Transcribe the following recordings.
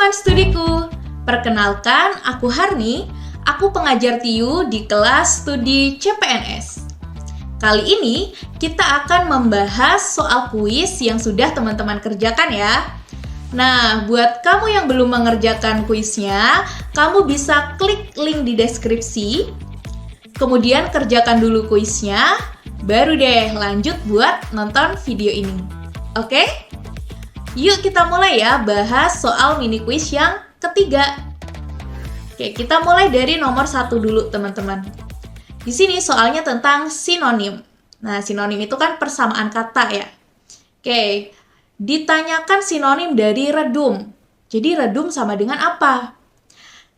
teman studiku, perkenalkan aku Harni, aku pengajar TIU di kelas studi CPNS. Kali ini kita akan membahas soal kuis yang sudah teman-teman kerjakan ya. Nah, buat kamu yang belum mengerjakan kuisnya, kamu bisa klik link di deskripsi, kemudian kerjakan dulu kuisnya, baru deh lanjut buat nonton video ini. Oke? Yuk kita mulai ya bahas soal mini quiz yang ketiga. Oke, kita mulai dari nomor 1 dulu teman-teman. Di sini soalnya tentang sinonim. Nah, sinonim itu kan persamaan kata ya. Oke, ditanyakan sinonim dari redum. Jadi redum sama dengan apa?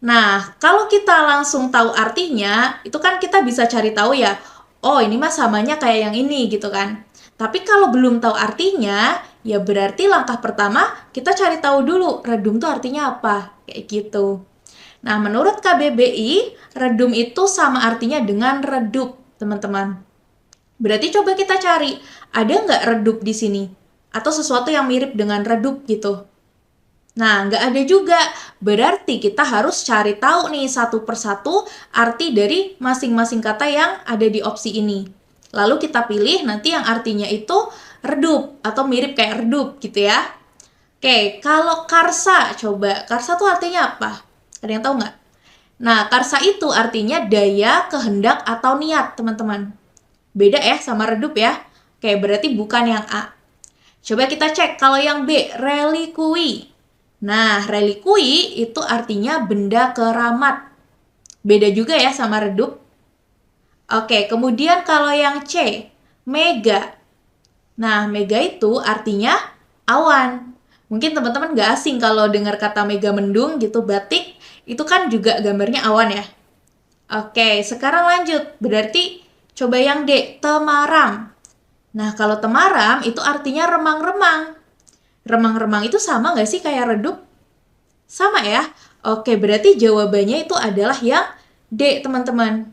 Nah, kalau kita langsung tahu artinya, itu kan kita bisa cari tahu ya. Oh, ini mah samanya kayak yang ini gitu kan. Tapi kalau belum tahu artinya, ya berarti langkah pertama kita cari tahu dulu redum itu artinya apa. Kayak gitu. Nah, menurut KBBI, redum itu sama artinya dengan redup, teman-teman. Berarti coba kita cari, ada nggak redup di sini? Atau sesuatu yang mirip dengan redup gitu. Nah, nggak ada juga. Berarti kita harus cari tahu nih satu persatu arti dari masing-masing kata yang ada di opsi ini. Lalu kita pilih nanti yang artinya itu redup atau mirip kayak redup gitu ya. Oke, kalau karsa, coba. Karsa tuh artinya apa? Ada yang tahu nggak? Nah, karsa itu artinya daya, kehendak, atau niat, teman-teman. Beda ya sama redup ya. Oke, berarti bukan yang A. Coba kita cek kalau yang B, relikui. Nah, relikui itu artinya benda keramat. Beda juga ya sama redup. Oke, kemudian kalau yang C, mega. Nah, mega itu artinya awan. Mungkin teman-teman nggak asing kalau dengar kata mega mendung gitu, batik, itu kan juga gambarnya awan ya. Oke, sekarang lanjut. Berarti coba yang D, temaram. Nah, kalau temaram itu artinya remang-remang. Remang-remang itu sama nggak sih kayak redup? Sama ya? Oke, berarti jawabannya itu adalah yang D, teman-teman.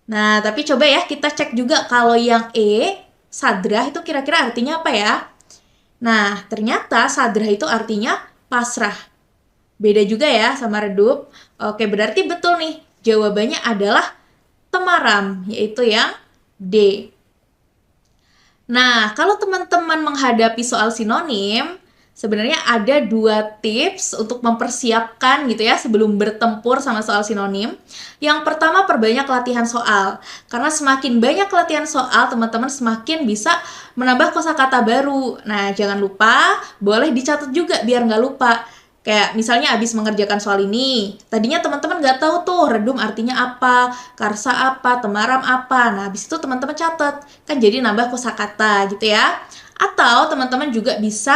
Nah, tapi coba ya kita cek juga kalau yang E, sadrah itu kira-kira artinya apa ya? Nah, ternyata sadrah itu artinya pasrah. Beda juga ya sama redup. Oke, berarti betul nih. Jawabannya adalah temaram, yaitu yang D. Nah, kalau teman-teman menghadapi soal sinonim, sebenarnya ada 2 tips untuk mempersiapkan gitu ya sebelum bertempur sama soal sinonim. Yang pertama, perbanyak latihan soal. Karena semakin banyak latihan soal, teman-teman semakin bisa menambah kosakata baru. Nah, jangan lupa, boleh dicatat juga biar nggak lupa. Kayak misalnya abis mengerjakan soal ini, tadinya teman-teman nggak tahu tuh redum artinya apa, karsa apa, temaram apa. Nah, abis itu teman-teman catat. Kan jadi nambah kosakata gitu ya. Atau teman-teman juga bisa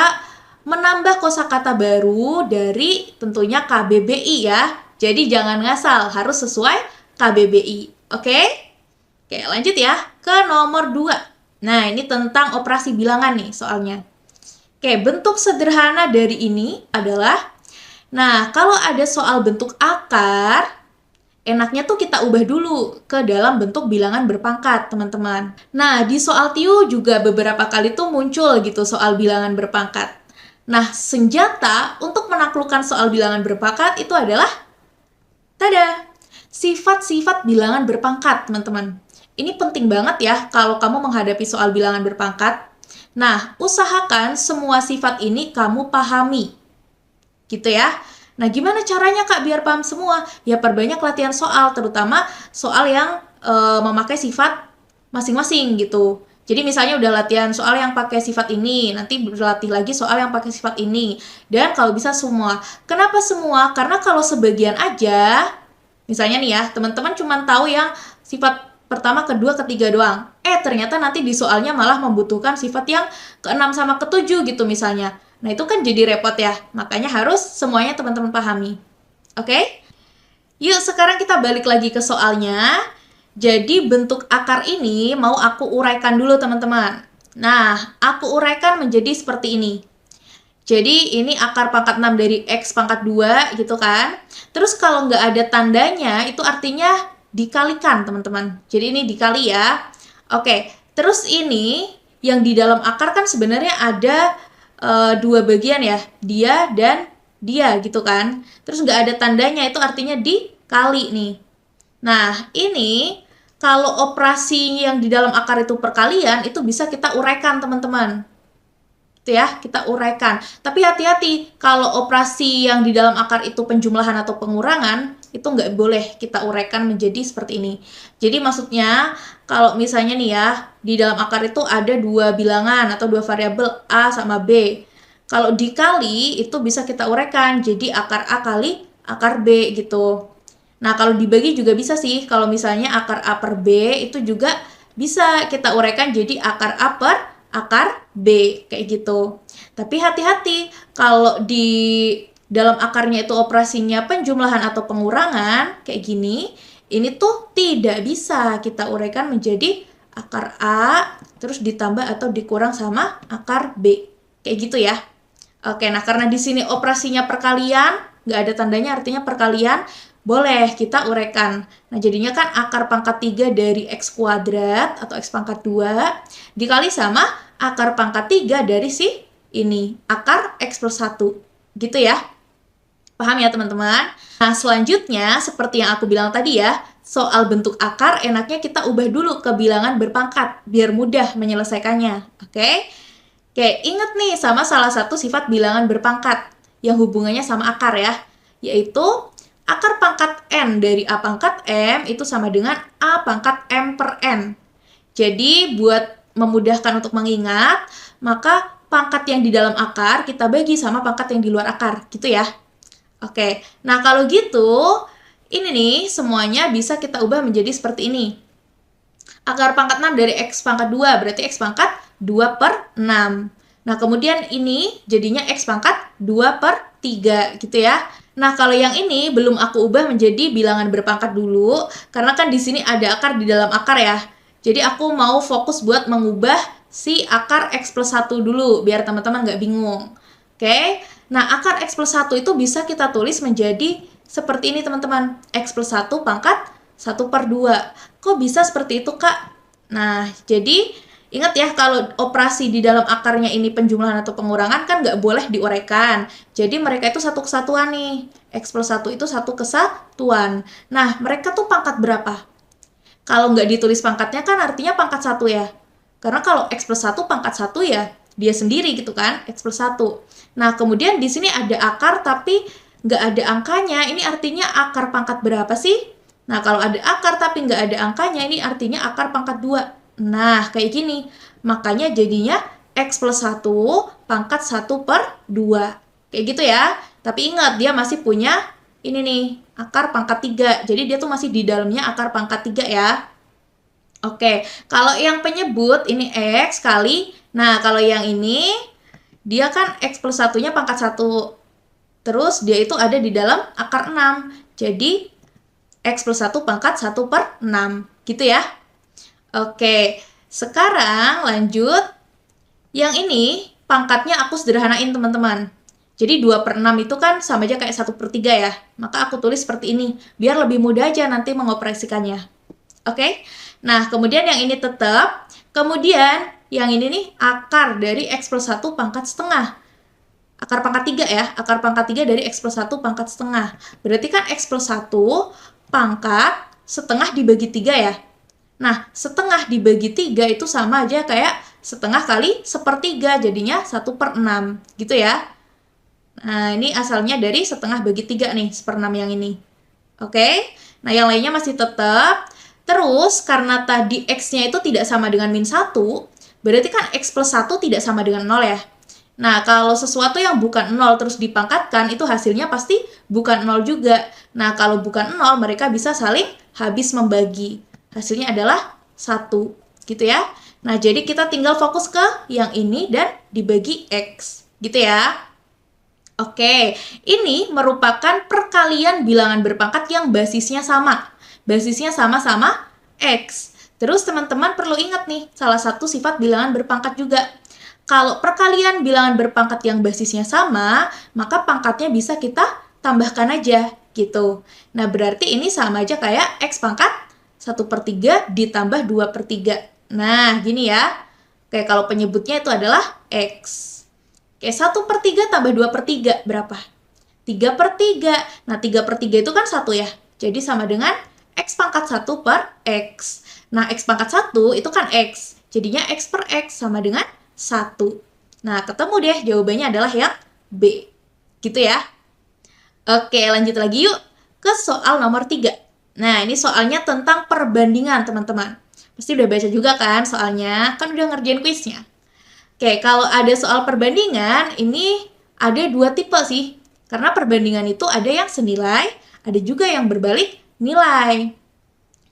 menambah kosakata baru dari tentunya KBBI ya. Jadi jangan ngasal, harus sesuai KBBI. Oke? Oke, lanjut ya ke nomor 2. Nah, ini tentang operasi bilangan nih soalnya. Oke, bentuk sederhana dari ini adalah, nah, kalau ada soal bentuk akar, enaknya tuh kita ubah dulu ke dalam bentuk bilangan berpangkat, teman-teman. Nah, di soal TIU juga beberapa kali tuh muncul gitu soal bilangan berpangkat. Nah, senjata untuk menaklukkan soal bilangan berpangkat itu adalah, tada, sifat-sifat bilangan berpangkat, teman-teman. Ini penting banget ya kalau kamu menghadapi soal bilangan berpangkat. Nah, usahakan semua sifat ini kamu pahami. Gitu ya. Nah, gimana caranya Kak biar paham semua? Ya perbanyak latihan soal, terutama soal yang memakai sifat masing-masing gitu. Jadi misalnya udah latihan soal yang pakai sifat ini, nanti berlatih lagi soal yang pakai sifat ini. Dan kalau bisa semua. Kenapa semua? Karena kalau sebagian aja, misalnya nih ya, teman-teman cuma tahu yang sifat pertama, kedua, ketiga doang. Ternyata nanti di soalnya malah membutuhkan sifat yang ke-6 sama ke-7 gitu misalnya. Nah, itu kan jadi repot ya. Makanya harus semuanya teman-teman pahami. Oke? Yuk, sekarang kita balik lagi ke soalnya. Jadi, bentuk akar ini mau aku uraikan dulu, teman-teman. Nah, aku uraikan menjadi seperti ini. Jadi, ini akar pangkat 6 dari X pangkat 2 gitu kan. Terus kalau nggak ada tandanya, itu artinya dikalikan, teman-teman. Jadi, ini dikali ya. Oke, terus ini yang di dalam akar kan sebenarnya ada 2 bagian ya, dia dan dia gitu kan. Terus nggak ada tandanya, itu artinya dikali nih. Nah, ini kalau operasi yang di dalam akar itu perkalian, itu bisa kita uraikan teman-teman. Itu ya, kita uraikan. Tapi hati-hati, kalau operasi yang di dalam akar itu penjumlahan atau pengurangan, itu nggak boleh kita uraikan menjadi seperti ini. Jadi maksudnya, kalau misalnya nih ya, di dalam akar itu ada dua bilangan atau dua variabel A sama B. Kalau dikali, itu bisa kita uraikan jadi akar A kali akar B gitu. Nah, kalau dibagi juga bisa sih. Kalau misalnya akar A per B, itu juga bisa kita uraikan jadi akar A per akar B, kayak gitu. Tapi hati-hati, kalau di dalam akarnya itu operasinya penjumlahan atau pengurangan, kayak gini, ini tuh tidak bisa kita uraikan menjadi akar A, terus ditambah atau dikurang sama akar B. Kayak gitu ya. Oke, nah karena di sini operasinya perkalian, nggak ada tandanya artinya perkalian, boleh kita uraikan. Nah, jadinya kan akar pangkat 3 dari X kuadrat atau X pangkat 2 dikali sama akar pangkat 3 dari si ini, akar X plus 1. Gitu ya. Paham ya teman-teman? Nah, selanjutnya seperti yang aku bilang tadi ya, soal bentuk akar enaknya kita ubah dulu ke bilangan berpangkat biar mudah menyelesaikannya. Oke? Oke, ingat nih sama salah satu sifat bilangan berpangkat yang hubungannya sama akar ya, yaitu akar pangkat N dari A pangkat M itu sama dengan A pangkat M per N. Jadi buat memudahkan untuk mengingat, maka pangkat yang di dalam akar kita bagi sama pangkat yang di luar akar, gitu ya. Oke, nah kalau gitu, ini nih semuanya bisa kita ubah menjadi seperti ini. Akar pangkat 6 dari X pangkat 2, berarti X pangkat 2 per 6. Nah, kemudian ini jadinya X pangkat 2 per 3, gitu ya. Nah, kalau yang ini belum aku ubah menjadi bilangan berpangkat dulu, karena kan di sini ada akar di dalam akar ya. Jadi, aku mau fokus buat mengubah si akar X plus 1 dulu, biar teman-teman nggak bingung. Oke? Nah, akar X plus 1 itu bisa kita tulis menjadi seperti ini, teman-teman. X plus 1 pangkat 1 per 2. Kok bisa seperti itu, Kak? Nah, jadi ingat ya, kalau operasi di dalam akarnya ini penjumlahan atau pengurangan kan nggak boleh diuraikan. Jadi mereka itu satu kesatuan nih. X plus 1 itu satu kesatuan. Nah, mereka tuh pangkat berapa? Kalau nggak ditulis pangkatnya kan artinya pangkat 1 ya. Karena kalau X plus 1 pangkat 1 ya dia sendiri gitu kan, X plus 1. Nah, kemudian di sini ada akar tapi nggak ada angkanya. Ini artinya akar pangkat berapa sih? Nah, kalau ada akar tapi nggak ada angkanya, ini artinya akar pangkat 2. Nah, kayak gini. Makanya jadinya X plus 1 pangkat 1 per 2. Kayak gitu ya. Tapi ingat, dia masih punya ini nih, akar pangkat 3. Jadi dia tuh masih di dalamnya akar pangkat 3 ya. Oke, kalau yang penyebut ini X kali. Nah, kalau yang ini, dia kan X plus 1-nya pangkat 1. Terus dia itu ada di dalam akar 6. Jadi X plus 1 pangkat 1 per 6. Gitu ya. Oke, sekarang lanjut. Yang ini pangkatnya aku sederhanain teman-teman. Jadi 2 per 6 itu kan sama aja kayak 1 per 3 ya. Maka aku tulis seperti ini. Biar lebih mudah aja nanti mengoperasikannya. Oke. Nah, kemudian yang ini tetap. Kemudian yang ini nih akar dari X plus 1 pangkat setengah. Akar pangkat 3 ya. Akar pangkat 3 dari X plus 1 pangkat setengah. Berarti kan X plus 1 pangkat setengah dibagi 3 ya. Nah, setengah dibagi 3 itu sama aja kayak setengah kali 1/3, jadinya 1 per 6. Gitu ya. Nah, ini asalnya dari setengah bagi 3 nih, 1/6 yang ini. Oke? Nah, yang lainnya masih tetap. Terus, karena tadi X-nya itu tidak sama dengan min 1, berarti kan X plus 1 tidak sama dengan 0 ya. Nah, kalau sesuatu yang bukan 0 terus dipangkatkan, itu hasilnya pasti bukan 0 juga. Nah, kalau bukan 0, mereka bisa saling habis membagi. Hasilnya adalah 1, gitu ya. Nah, jadi kita tinggal fokus ke yang ini dan dibagi X, gitu ya. Oke, ini merupakan perkalian bilangan berpangkat yang basisnya sama. Basisnya sama-sama X. Terus teman-teman perlu ingat nih, salah satu sifat bilangan berpangkat juga. Kalau perkalian bilangan berpangkat yang basisnya sama, maka pangkatnya bisa kita tambahkan aja, gitu. Nah, berarti ini sama aja kayak X pangkat 1 per 3 ditambah 2 per 3. Nah, gini ya. Oke, kalau penyebutnya itu adalah X. Oke, 1 per 3 tambah 2 per 3 berapa? 3/3. Nah, 3/3 itu kan 1 ya. Jadi sama dengan X pangkat 1 per X. Nah, X pangkat 1 itu kan X. Jadinya X per X sama dengan 1. Nah, ketemu deh jawabannya adalah yang B. Gitu ya. Oke, lanjut lagi yuk ke soal nomor 3. Nah, ini soalnya tentang perbandingan, teman-teman. Pasti udah baca juga kan soalnya, kan udah ngerjain kuisnya. Oke, kalau ada soal perbandingan, ini ada 2 tipe sih. Karena perbandingan itu ada yang senilai, ada juga yang berbalik nilai.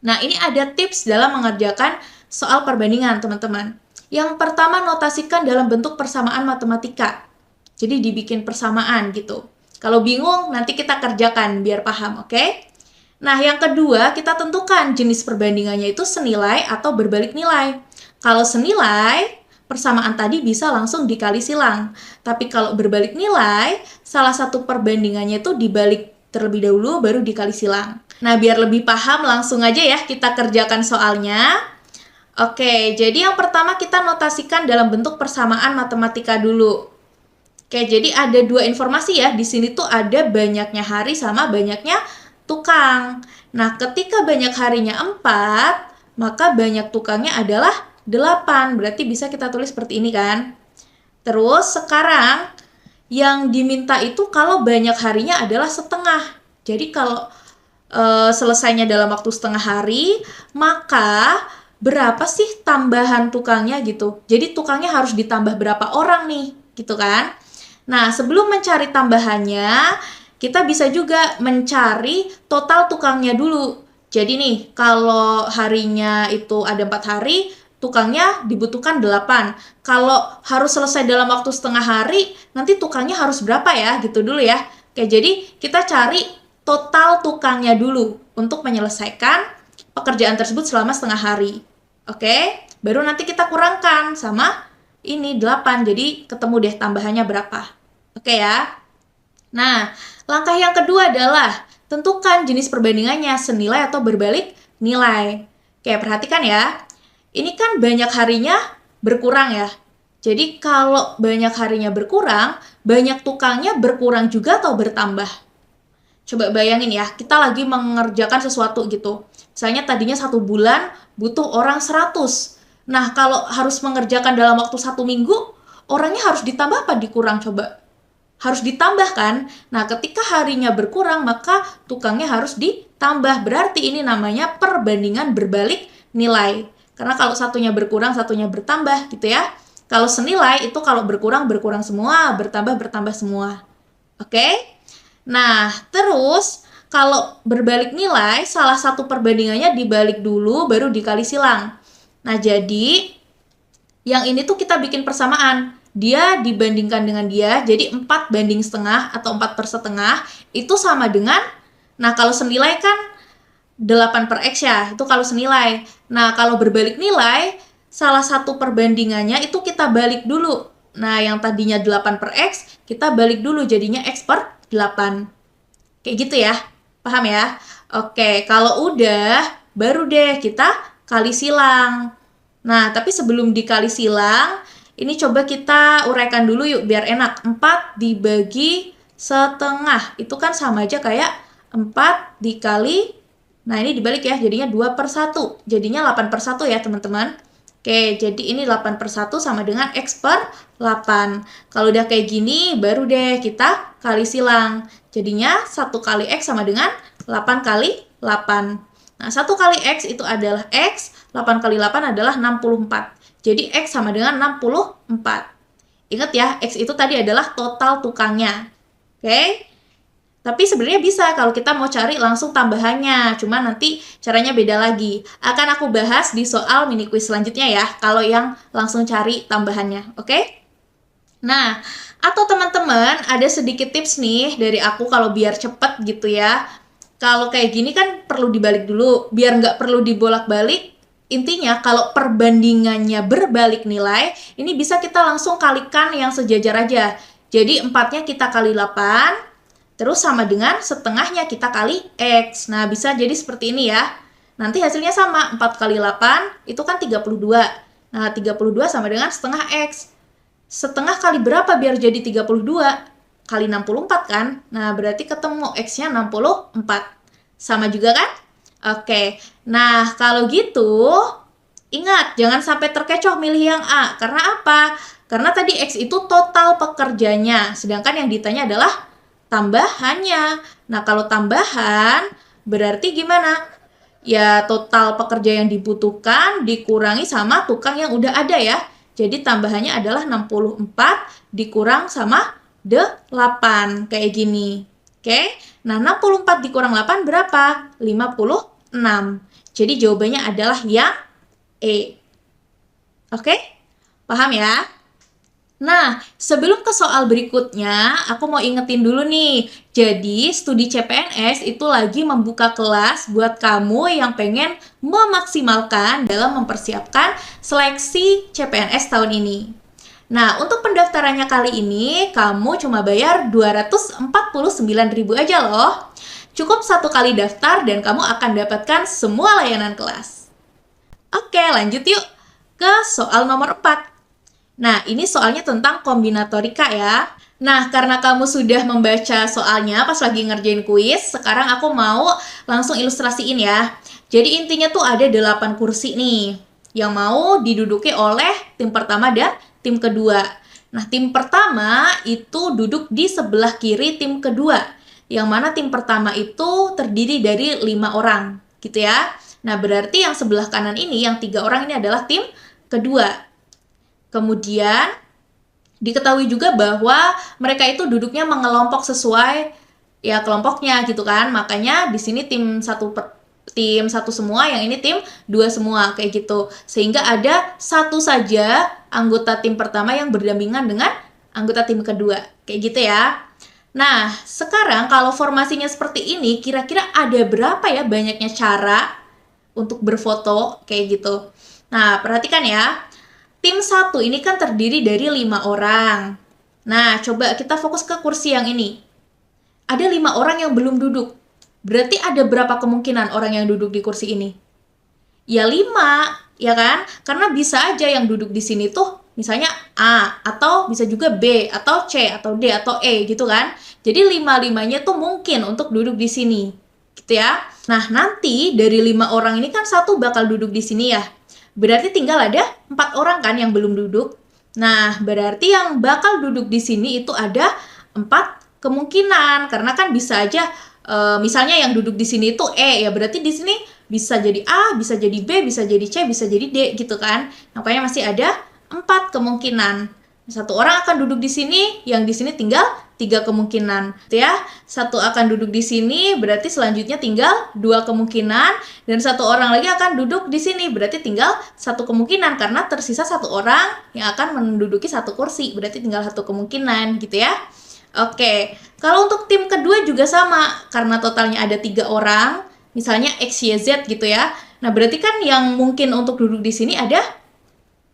Nah, ini ada tips dalam mengerjakan soal perbandingan, teman-teman. Yang pertama, notasikan dalam bentuk persamaan matematika. Jadi dibikin persamaan gitu. Kalau bingung, nanti kita kerjakan biar paham, oke? Nah, yang kedua, kita tentukan jenis perbandingannya itu senilai atau berbalik nilai. Kalau senilai, persamaan tadi bisa langsung dikali silang. Tapi kalau berbalik nilai, salah satu perbandingannya itu dibalik terlebih dahulu, baru dikali silang. Nah, biar lebih paham, langsung aja ya kita kerjakan soalnya. Oke, jadi yang pertama kita notasikan dalam bentuk persamaan matematika dulu. Oke, jadi ada 2 informasi ya. Di sini tuh ada banyaknya hari sama banyaknya tukang. Nah, ketika banyak harinya 4, maka banyak tukangnya adalah 8. Berarti bisa kita tulis seperti ini kan. Terus sekarang yang diminta itu kalau banyak harinya adalah setengah. Jadi kalau selesainya dalam waktu setengah hari, maka berapa sih tambahan tukangnya gitu. Jadi tukangnya harus ditambah berapa orang nih, gitu kan. Nah, sebelum mencari tambahannya, kita bisa juga mencari total tukangnya dulu. Jadi nih, kalau harinya itu ada 4 hari, tukangnya dibutuhkan 8. Kalau harus selesai dalam waktu setengah hari, nanti tukangnya harus berapa ya? Gitu dulu ya. Oke, jadi kita cari total tukangnya dulu untuk menyelesaikan pekerjaan tersebut selama setengah hari. Oke, baru nanti kita kurangkan sama ini 8, jadi ketemu deh tambahannya berapa. Oke ya. Nah, langkah yang kedua adalah tentukan jenis perbandingannya senilai atau berbalik nilai. Oke, perhatikan ya. Ini kan banyak harinya berkurang ya. Jadi kalau banyak harinya berkurang, banyak tukangnya berkurang juga atau bertambah? Coba bayangin ya, kita lagi mengerjakan sesuatu gitu. Misalnya tadinya 1 bulan butuh orang 100. Nah, kalau harus mengerjakan dalam waktu 1 minggu, orangnya harus ditambah apa dikurang coba? Harus ditambah kan? Nah, ketika harinya berkurang, maka tukangnya harus ditambah. Berarti ini namanya perbandingan berbalik nilai. Karena kalau satunya berkurang, satunya bertambah gitu ya. Kalau senilai itu kalau berkurang, berkurang semua, bertambah, bertambah semua. Oke? Nah, terus kalau berbalik nilai, salah satu perbandingannya dibalik dulu, baru dikali silang. Nah, jadi yang ini tuh kita bikin persamaan. Dia dibandingkan dengan dia, jadi 4/setengah atau 4/setengah itu sama dengan, nah kalau senilai kan 8/X ya, itu kalau senilai. Nah, kalau berbalik nilai, salah satu perbandingannya itu kita balik dulu. Nah, yang tadinya 8/X, kita balik dulu jadinya X/8. Kayak gitu ya, paham ya? Oke, kalau udah, baru deh kita kali silang. Nah, tapi sebelum dikali silang, ini coba kita uraikan dulu yuk biar enak. 4 dibagi setengah. Itu kan sama aja kayak 4 dikali, nah ini dibalik ya, jadinya 2/1. Jadinya 8/1 ya teman-teman. Oke, jadi ini 8/1 sama dengan X/8. Kalau udah kayak gini, baru deh kita kali silang. Jadinya 1 kali X sama dengan 8 kali 8. Nah, 1 kali X itu adalah X, 8 kali 8 adalah 64. Jadi X sama dengan 64. Ingat ya, X itu tadi adalah total tukangnya. Oke? Tapi sebenarnya bisa kalau kita mau cari langsung tambahannya. Cuma nanti caranya beda lagi. Akan aku bahas di soal mini quiz selanjutnya ya, kalau yang langsung cari tambahannya. Oke? Nah, atau teman-teman ada sedikit tips nih dari aku kalau biar cepet gitu ya. Kalau kayak gini kan perlu dibalik dulu, biar nggak perlu dibolak-balik. Intinya kalau perbandingannya berbalik nilai, ini bisa kita langsung kalikan yang sejajar aja. Jadi 4-nya kita kali 8, terus sama dengan setengahnya kita kali X. Nah, bisa jadi seperti ini ya. Nanti hasilnya sama, 4 kali 8 itu kan 32. Nah, 32 sama dengan setengah X. Setengah kali berapa biar jadi 32? kali 64 kan? Nah, berarti ketemu X-nya 64. Sama juga kan? Oke. Nah, kalau gitu, ingat, jangan sampai terkecoh milih yang A. Karena apa? Karena tadi X itu total pekerjanya, sedangkan yang ditanya adalah tambahannya. Nah, kalau tambahan, berarti gimana? Ya, total pekerja yang dibutuhkan dikurangi sama tukang yang udah ada ya. Jadi tambahannya adalah 64 dikurang sama 8, kayak gini. Oke, nah 64 dikurang 8 berapa? 56. Jadi jawabannya adalah yang E. Oke, paham ya? Nah, sebelum ke soal berikutnya, aku mau ingetin dulu nih. Jadi, studi CPNS itu lagi membuka kelas buat kamu yang pengen memaksimalkan dalam mempersiapkan seleksi CPNS tahun ini. Nah, untuk pendaftarannya kali ini, kamu cuma bayar 249.000 aja loh. Cukup 1 kali daftar dan kamu akan dapatkan semua layanan kelas. Oke, lanjut yuk ke soal nomor 4. Nah, ini soalnya tentang kombinatorika ya. Nah, karena kamu sudah membaca soalnya pas lagi ngerjain kuis, sekarang aku mau langsung ilustrasiin ya. Jadi intinya tuh ada 8 kursi nih, yang mau diduduki oleh tim pertama dan tim kedua. Nah, tim pertama itu duduk di sebelah kiri tim kedua, yang mana tim pertama itu terdiri dari 5 orang, gitu ya. Nah, berarti yang sebelah kanan ini, yang 3 orang ini adalah tim kedua. Kemudian diketahui juga bahwa mereka itu duduknya mengelompok sesuai ya kelompoknya gitu kan. Makanya di sini tim satu semua, yang ini tim 2 semua kayak gitu. Sehingga ada satu saja anggota tim pertama yang berdampingan dengan anggota tim kedua. Kayak gitu ya. Nah, sekarang kalau formasinya seperti ini, kira-kira ada berapa ya banyaknya cara untuk berfoto kayak gitu. Nah, perhatikan ya. Tim 1 ini kan terdiri dari 5 orang. Nah, coba kita fokus ke kursi yang ini. Ada 5 orang yang belum duduk. Berarti ada berapa kemungkinan orang yang duduk di kursi ini? Ya 5, ya kan? Karena bisa aja yang duduk di sini tuh misalnya A, atau bisa juga B, atau C, atau D, atau E gitu kan. Jadi 5-5-nya tuh mungkin untuk duduk di sini. Gitu ya. Nah, nanti dari 5 orang ini kan 1 bakal duduk di sini ya. Berarti tinggal ada 4 orang kan yang belum duduk. Nah, berarti yang bakal duduk di sini itu ada 4 kemungkinan. Karena kan bisa aja, misalnya yang duduk di sini itu E, ya berarti di sini bisa jadi A, bisa jadi B, bisa jadi C, bisa jadi D gitu kan. Makanya masih ada 4 kemungkinan. 1 orang akan duduk di sini, yang di sini tinggal 3 kemungkinan, gitu ya. 1 akan duduk di sini, berarti selanjutnya tinggal 2 kemungkinan, dan 1 orang lagi akan duduk di sini, berarti tinggal 1 kemungkinan, karena tersisa 1 orang yang akan menduduki 1 kursi, berarti tinggal 1 kemungkinan, gitu ya. Oke, kalau untuk tim kedua juga sama, karena totalnya ada 3 orang, misalnya X, Y, Z gitu ya. Nah, berarti kan yang mungkin untuk duduk di sini ada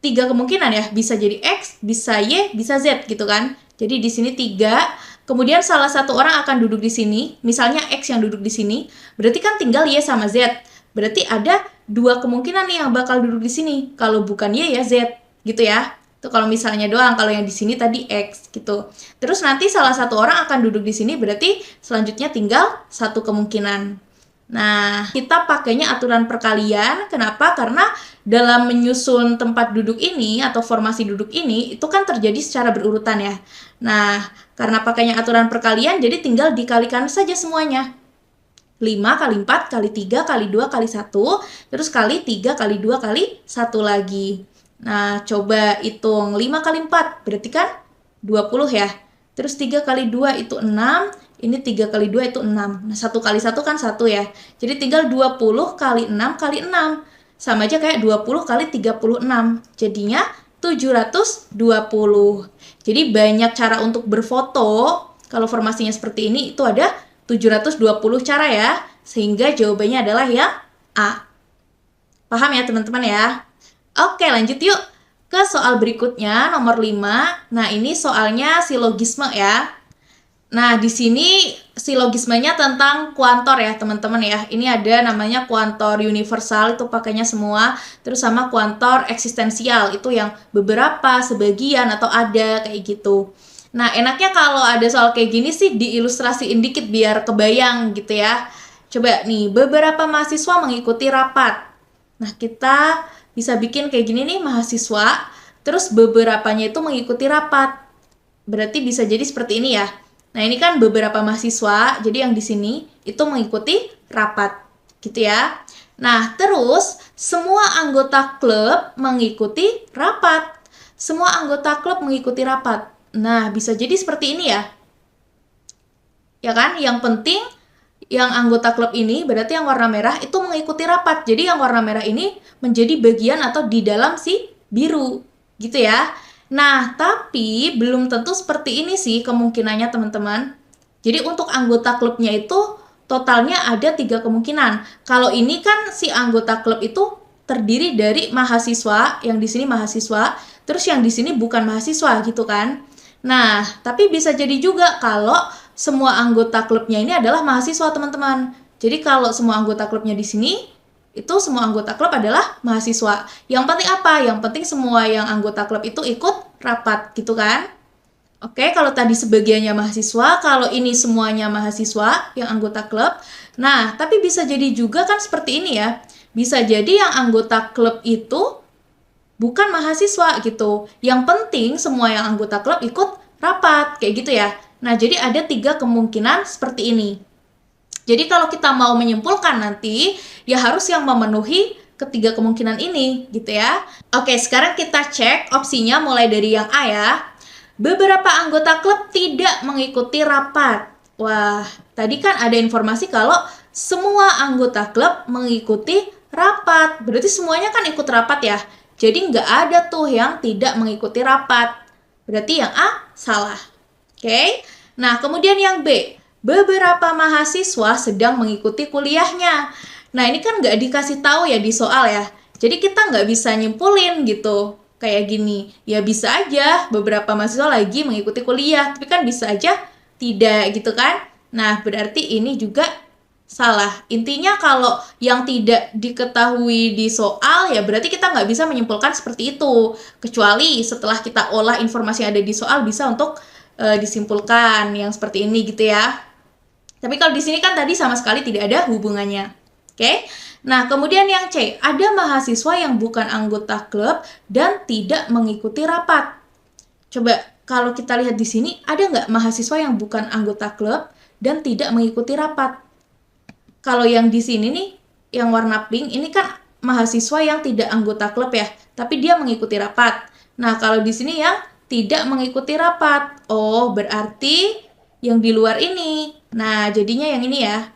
3 kemungkinan ya, bisa jadi X, bisa Y, bisa Z gitu kan. Jadi di sini 3, kemudian salah satu orang akan duduk di sini, misalnya X yang duduk di sini, berarti kan tinggal Y sama Z. Berarti ada 2 kemungkinan nih yang bakal duduk di sini. Kalau bukan Y ya Z, gitu ya. Itu kalau misalnya doang, kalau yang di sini tadi X gitu. Terus nanti salah satu orang akan duduk di sini, berarti selanjutnya tinggal 1 kemungkinan. Nah, kita pakainya aturan perkalian. Kenapa? Karena dalam menyusun tempat duduk ini atau formasi duduk ini, itu kan terjadi secara berurutan ya. Nah, karena pakainya aturan perkalian, jadi tinggal dikalikan saja semuanya. 5 kali 4 kali 3 kali 2 kali 1, terus kali 3 kali 2 kali 1 lagi. Nah, coba hitung 5 kali 4, berarti kan 20 ya. Terus 3 kali 2 itu 6, ini 3 kali 2 itu 6. Nah, 1 kali 1 kan 1 ya. Jadi tinggal 20 kali 6 kali 6. Sama aja kayak 20 kali 36. Jadinya 720. Jadi banyak cara untuk berfoto. Kalau formasinya seperti ini, itu ada 720 cara ya. Sehingga jawabannya adalah yang A. Paham ya teman-teman ya? Oke, lanjut yuk ke soal berikutnya, nomor 5. Nah, ini soalnya silogisme ya. Nah, di sini silogismenya tentang kuantor ya, teman-teman ya. Ini ada namanya kuantor universal, itu pakainya semua. Terus sama kuantor eksistensial, itu yang beberapa, sebagian, atau ada, kayak gitu. Nah, enaknya kalau ada soal kayak gini sih diilustrasiin dikit biar kebayang gitu ya. Coba nih, beberapa mahasiswa mengikuti rapat. Nah, kita bisa bikin kayak gini nih, mahasiswa, terus beberapanya itu mengikuti rapat. Berarti bisa jadi seperti ini ya. Nah, ini kan beberapa mahasiswa, jadi yang di sini itu mengikuti rapat, gitu ya. Nah, terus semua anggota klub mengikuti rapat. Semua anggota klub mengikuti rapat. Nah, bisa jadi seperti ini ya. Ya kan? Yang penting yang anggota klub ini berarti yang warna merah itu mengikuti rapat. Jadi yang warna merah ini menjadi bagian atau di dalam si biru. Gitu ya. Nah, tapi belum tentu seperti ini sih kemungkinannya teman-teman. Jadi untuk anggota klubnya itu totalnya ada 3 kemungkinan. Kalau ini kan si anggota klub itu terdiri dari mahasiswa, yang di sini mahasiswa, terus yang di sini bukan mahasiswa gitu kan. Nah, tapi bisa jadi juga kalau semua anggota klubnya ini adalah mahasiswa teman-teman. Jadi kalau semua anggota klubnya di sini, itu semua anggota klub adalah mahasiswa. Yang penting apa? Yang penting semua yang anggota klub itu ikut rapat gitu kan. Oke, kalau tadi sebagiannya mahasiswa, kalau ini semuanya mahasiswa yang anggota klub. Nah, tapi bisa jadi juga kan seperti ini ya. Bisa jadi yang anggota klub itu bukan mahasiswa gitu. Yang penting semua yang anggota klub ikut rapat, kayak gitu ya. Nah, jadi ada 3 kemungkinan seperti ini. Jadi kalau kita mau menyimpulkan nanti, ya harus yang memenuhi ketiga kemungkinan ini, gitu ya. Oke, sekarang kita cek opsinya mulai dari yang A ya. Beberapa anggota klub tidak mengikuti rapat. Wah, tadi kan ada informasi kalau semua anggota klub mengikuti rapat. Berarti semuanya kan ikut rapat ya. Jadi nggak ada tuh yang tidak mengikuti rapat. Berarti yang A salah. Oke. Nah, kemudian yang B. Beberapa mahasiswa sedang mengikuti kuliahnya. Nah, ini kan nggak dikasih tahu ya di soal ya. Jadi kita nggak bisa nyimpulin gitu. Kayak gini. Ya bisa aja beberapa mahasiswa lagi mengikuti kuliah. Tapi kan bisa aja tidak gitu kan. Nah, berarti ini juga salah. Intinya kalau yang tidak diketahui di soal ya berarti kita nggak bisa menyimpulkan seperti itu. Kecuali setelah kita olah informasi yang ada di soal bisa untuk disimpulkan yang seperti ini gitu ya. Tapi kalau di sini kan tadi sama sekali tidak ada hubungannya. Oke? Nah, kemudian yang C, ada mahasiswa yang bukan anggota klub dan tidak mengikuti rapat. Coba kalau kita lihat di sini, ada nggak mahasiswa yang bukan anggota klub dan tidak mengikuti rapat? Kalau yang di sini nih, yang warna pink, ini kan mahasiswa yang tidak anggota klub ya, tapi dia mengikuti rapat. Nah, kalau di sini yang tidak mengikuti rapat. Oh, berarti yang di luar ini. Nah, jadinya yang ini ya.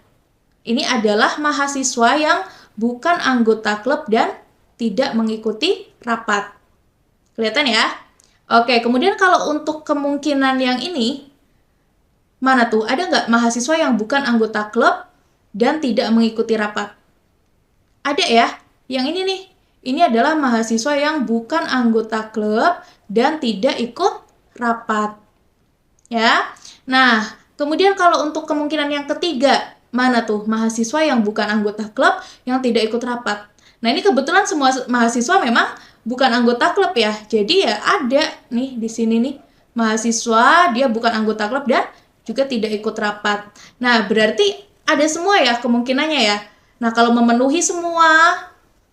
Ini adalah mahasiswa yang bukan anggota klub dan tidak mengikuti rapat. Kelihatan ya? Oke, kemudian kalau untuk kemungkinan yang ini, mana tuh? Ada nggak mahasiswa yang bukan anggota klub dan tidak mengikuti rapat? Ada ya? Yang ini nih. Ini adalah mahasiswa yang bukan anggota klub dan tidak ikut rapat. Ya. Nah, kemudian kalau untuk kemungkinan yang ketiga, mana tuh mahasiswa yang bukan anggota klub yang tidak ikut rapat? Nah, ini kebetulan semua mahasiswa memang bukan anggota klub ya. Jadi ya ada nih di sini nih mahasiswa dia bukan anggota klub dan juga tidak ikut rapat. Nah, berarti ada semua ya kemungkinannya ya. Nah, kalau memenuhi semua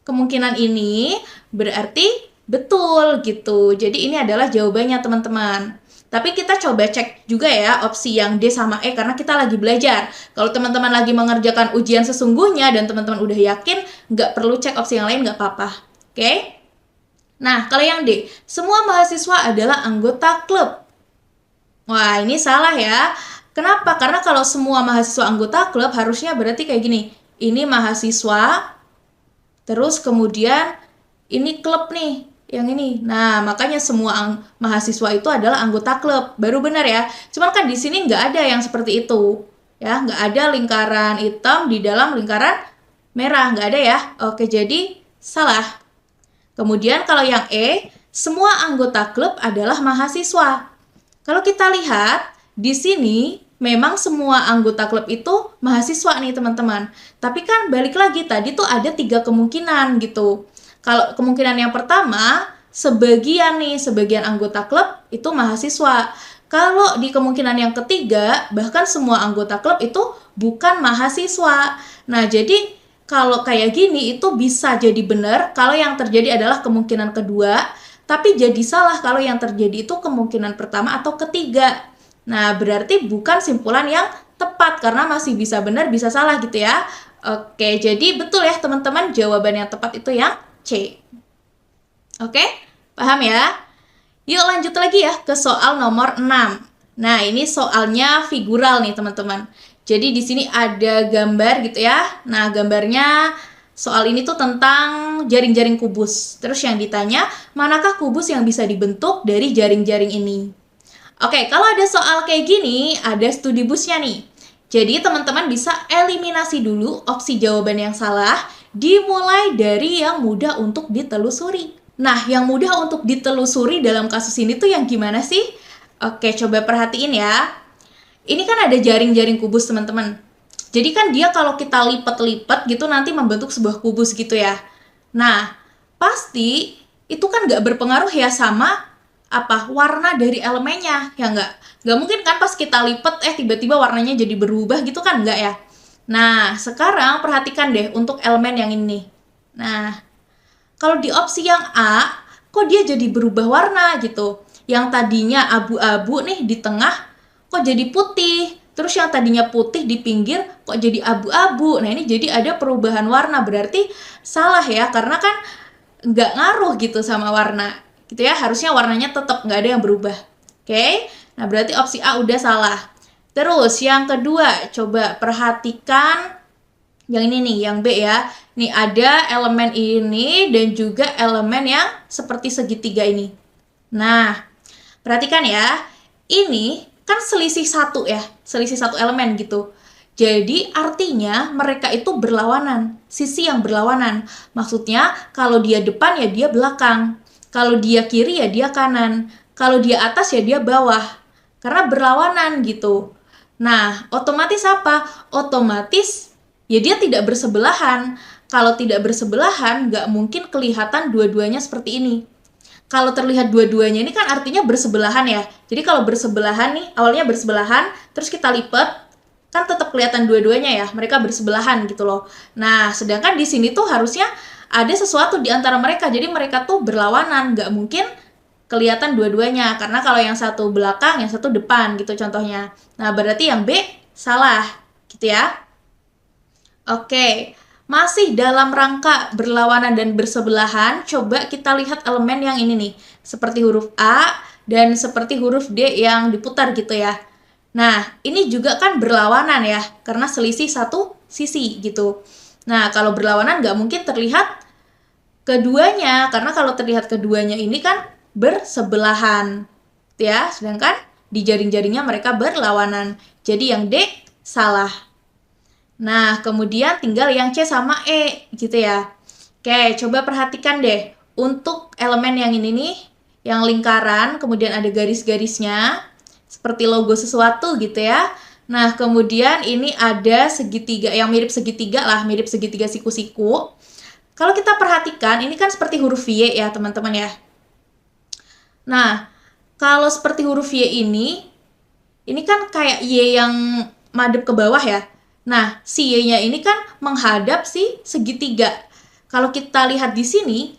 kemungkinan ini berarti betul gitu. Jadi ini adalah jawabannya teman-teman. Tapi kita coba cek juga ya opsi yang D sama E karena kita lagi belajar. Kalau teman-teman lagi mengerjakan ujian sesungguhnya dan teman-teman udah yakin, nggak perlu cek opsi yang lain, nggak apa-apa. Oke? Nah, kalau yang D, semua mahasiswa adalah anggota klub. Wah, ini salah ya. Kenapa? Karena kalau semua mahasiswa anggota klub harusnya berarti kayak gini. Ini mahasiswa, terus kemudian ini klub nih. Yang ini. Nah, makanya semua mahasiswa itu adalah anggota klub. Baru benar ya. Cuman kan di sini nggak ada yang seperti itu. Ya, nggak ada lingkaran hitam di dalam lingkaran merah. Nggak ada ya. Oke, jadi salah. Kemudian kalau yang E, semua anggota klub adalah mahasiswa. Kalau kita lihat, di sini memang semua anggota klub itu mahasiswa nih teman-teman. Tapi kan balik lagi, tadi tuh ada 3 kemungkinan gitu. Kalau kemungkinan yang pertama, sebagian anggota klub itu mahasiswa. Kalau di kemungkinan yang ketiga, bahkan semua anggota klub itu bukan mahasiswa. Nah, jadi kalau kayak gini itu bisa jadi benar kalau yang terjadi adalah kemungkinan kedua, tapi jadi salah kalau yang terjadi itu kemungkinan pertama atau ketiga. Nah, berarti bukan simpulan yang tepat karena masih bisa benar, bisa salah gitu ya. Oke, jadi betul ya teman-teman, jawaban yang tepat itu yang C. Oke, paham ya? Yuk lanjut lagi ya ke soal nomor 6. Nah, ini soalnya figural nih teman-teman. Jadi di sini ada gambar gitu ya. Nah, gambarnya soal ini tuh tentang jaring-jaring kubus. Terus yang ditanya, manakah kubus yang bisa dibentuk dari jaring-jaring ini? Oke, kalau ada soal kayak gini, ada studi busnya nih. Jadi teman-teman bisa eliminasi dulu opsi jawaban yang salah, dimulai dari yang mudah untuk ditelusuri. Nah, yang mudah untuk ditelusuri dalam kasus ini tuh yang gimana sih? Oke, coba perhatiin ya. Ini kan ada jaring-jaring kubus, teman-teman. Jadi kan dia kalau kita lipat-lipat gitu nanti membentuk sebuah kubus gitu ya. Nah, pasti itu kan nggak berpengaruh ya sama warna dari elemennya, ya nggak mungkin kan pas kita lipat tiba-tiba warnanya jadi berubah gitu kan, nggak ya. Nah, sekarang perhatikan deh untuk elemen yang ini. Nah, kalau di opsi yang A, kok dia jadi berubah warna gitu. Yang tadinya abu-abu nih di tengah, kok jadi putih. Terus yang tadinya putih di pinggir, kok jadi abu-abu. Nah, ini jadi ada perubahan warna. Berarti salah ya, karena kan nggak ngaruh gitu sama warna. Gitu ya, harusnya warnanya tetap nggak ada yang berubah. Oke? Nah, berarti opsi A udah salah. Terus yang kedua, coba perhatikan yang ini nih, yang B ya. Nih ada elemen ini dan juga elemen yang seperti segitiga ini. Nah, perhatikan ya. Ini kan selisih satu ya, selisih satu elemen gitu. Jadi artinya mereka itu berlawanan, sisi yang berlawanan. Maksudnya kalau dia depan ya dia belakang. Kalau dia kiri ya dia kanan. Kalau dia atas ya dia bawah. Karena berlawanan gitu. Nah, otomatis apa? Otomatis ya dia tidak bersebelahan. Kalau tidak bersebelahan, nggak mungkin kelihatan dua-duanya seperti ini. Kalau terlihat dua-duanya ini kan artinya bersebelahan ya. Jadi kalau bersebelahan nih, awalnya bersebelahan, terus kita lipat, kan tetap kelihatan dua-duanya ya. Mereka bersebelahan gitu loh. Nah, sedangkan di sini tuh harusnya ada sesuatu di antara mereka. Jadi mereka tuh berlawanan, nggak mungkin kelihatan dua-duanya. Karena kalau yang satu belakang, yang satu depan gitu contohnya. Nah, berarti yang B salah gitu ya. Oke, masih dalam rangka berlawanan dan bersebelahan, coba kita lihat elemen yang ini nih. Seperti huruf A dan seperti huruf D yang diputar gitu ya. Nah, ini juga kan berlawanan ya, karena selisih satu sisi gitu. Nah, kalau berlawanan nggak mungkin terlihat keduanya, karena kalau terlihat keduanya ini kan bersebelahan. Ya, sedangkan di jaring-jaringnya mereka berlawanan. Jadi yang D salah. Nah, kemudian tinggal yang C sama E gitu ya. Oke, coba perhatikan deh. Untuk elemen yang ini nih, yang lingkaran, kemudian ada garis-garisnya, seperti logo sesuatu gitu ya. Nah, kemudian ini ada segitiga, yang mirip segitiga lah, mirip segitiga siku-siku. Kalau kita perhatikan, ini kan seperti huruf Y ya teman-teman ya. Nah, kalau seperti huruf Y ini kan kayak Y yang madep ke bawah ya. Nah, si Y-nya ini kan menghadap si segitiga. Kalau kita lihat di sini,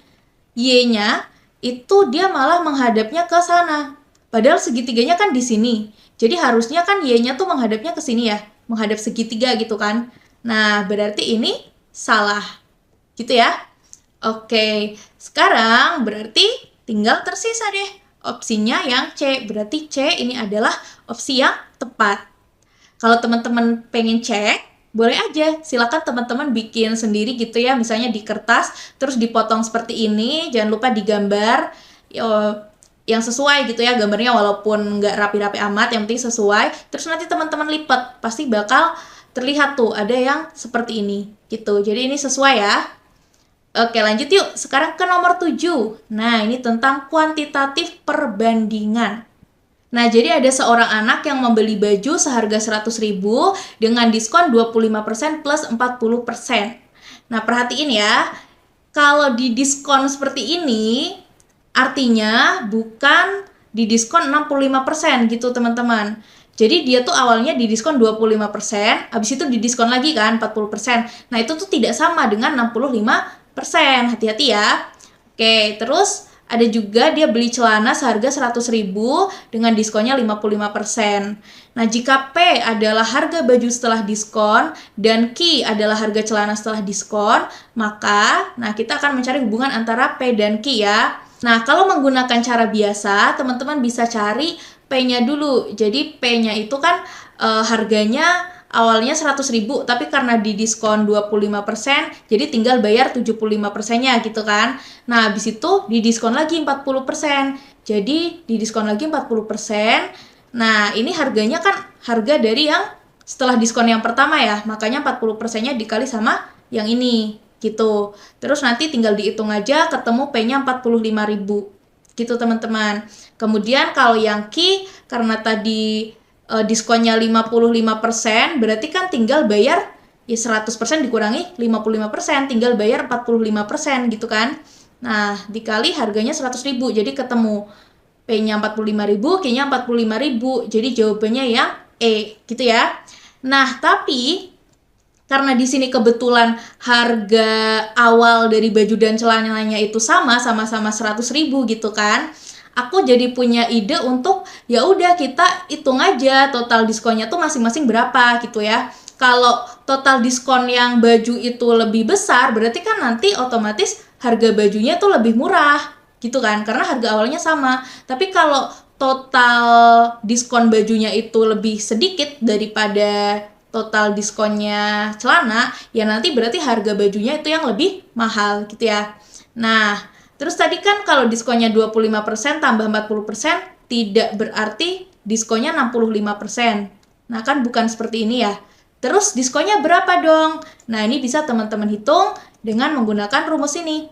Y-nya itu dia malah menghadapnya ke sana. Padahal segitiganya kan di sini. Jadi harusnya kan Y-nya tuh menghadapnya ke sini ya. Menghadap segitiga gitu kan. Nah, berarti ini salah. Gitu ya. Oke, sekarang berarti tinggal tersisa deh opsinya yang C. Berarti C ini adalah opsi yang tepat. Kalau teman-teman pengen cek, boleh aja. Silakan teman-teman bikin sendiri gitu ya. Misalnya di kertas, terus dipotong seperti ini. Jangan lupa digambar yang sesuai gitu ya. Gambarnya walaupun nggak rapi-rapi amat, yang penting sesuai. Terus nanti teman-teman lipat. Pasti bakal terlihat tuh ada yang seperti ini gitu. Jadi ini sesuai ya. Oke, lanjut yuk. Sekarang ke nomor 7. Nah, ini tentang kuantitatif perbandingan. Nah, jadi ada seorang anak yang membeli baju seharga 100.000 dengan diskon 25% plus 40%. Nah, perhatiin ya. Kalau di diskon seperti ini, artinya bukan didiskon 65% gitu teman-teman. Jadi dia tuh awalnya didiskon 25%, habis itu didiskon lagi kan 40%. Nah, itu tuh tidak sama dengan 65%. Hati-hati ya. Oke, terus ada juga dia beli celana seharga 100.000 dengan diskonnya 55%. Nah, jika P adalah harga baju setelah diskon dan Q adalah harga celana setelah diskon, maka kita akan mencari hubungan antara P dan Q ya. Nah, kalau menggunakan cara biasa, teman-teman bisa cari P-nya dulu. Jadi P-nya itu kan harganya awalnya 100.000, tapi karena didiskon 25%, jadi tinggal bayar 75%-nya gitu kan. Nah, habis itu didiskon lagi 40%. Jadi didiskon lagi 40%. Nah, ini harganya kan harga dari yang setelah diskon yang pertama ya. Makanya 40%-nya dikali sama yang ini gitu. Terus nanti tinggal dihitung aja, ketemu P-nya 45.000. Gitu teman-teman. Kemudian kalau yang Q, karena tadi diskonnya 55%, berarti kan tinggal bayar ya 100% dikurangi 55%, tinggal bayar 45% gitu kan. Nah, dikali harganya 100.000, jadi ketemu P-nya 45.000, Q-nya 45.000. Jadi jawabannya yang E, gitu ya. Nah, tapi karena di sini kebetulan harga awal dari baju dan celananya itu sama-sama 100.000 gitu kan. Aku jadi punya ide untuk ya udah kita hitung aja total diskonnya tuh masing-masing berapa gitu ya. Kalau total diskon yang baju itu lebih besar, berarti kan nanti otomatis harga bajunya tuh lebih murah gitu kan, karena harga awalnya sama. Tapi kalau total diskon bajunya itu lebih sedikit daripada total diskonnya celana, ya nanti berarti harga bajunya itu yang lebih mahal gitu ya. Nah, terus tadi kan kalau diskonnya 25% tambah 40% tidak berarti diskonnya 65%. Nah, kan bukan seperti ini ya. Terus diskonnya berapa dong? Nah, ini bisa teman-teman hitung dengan menggunakan rumus ini.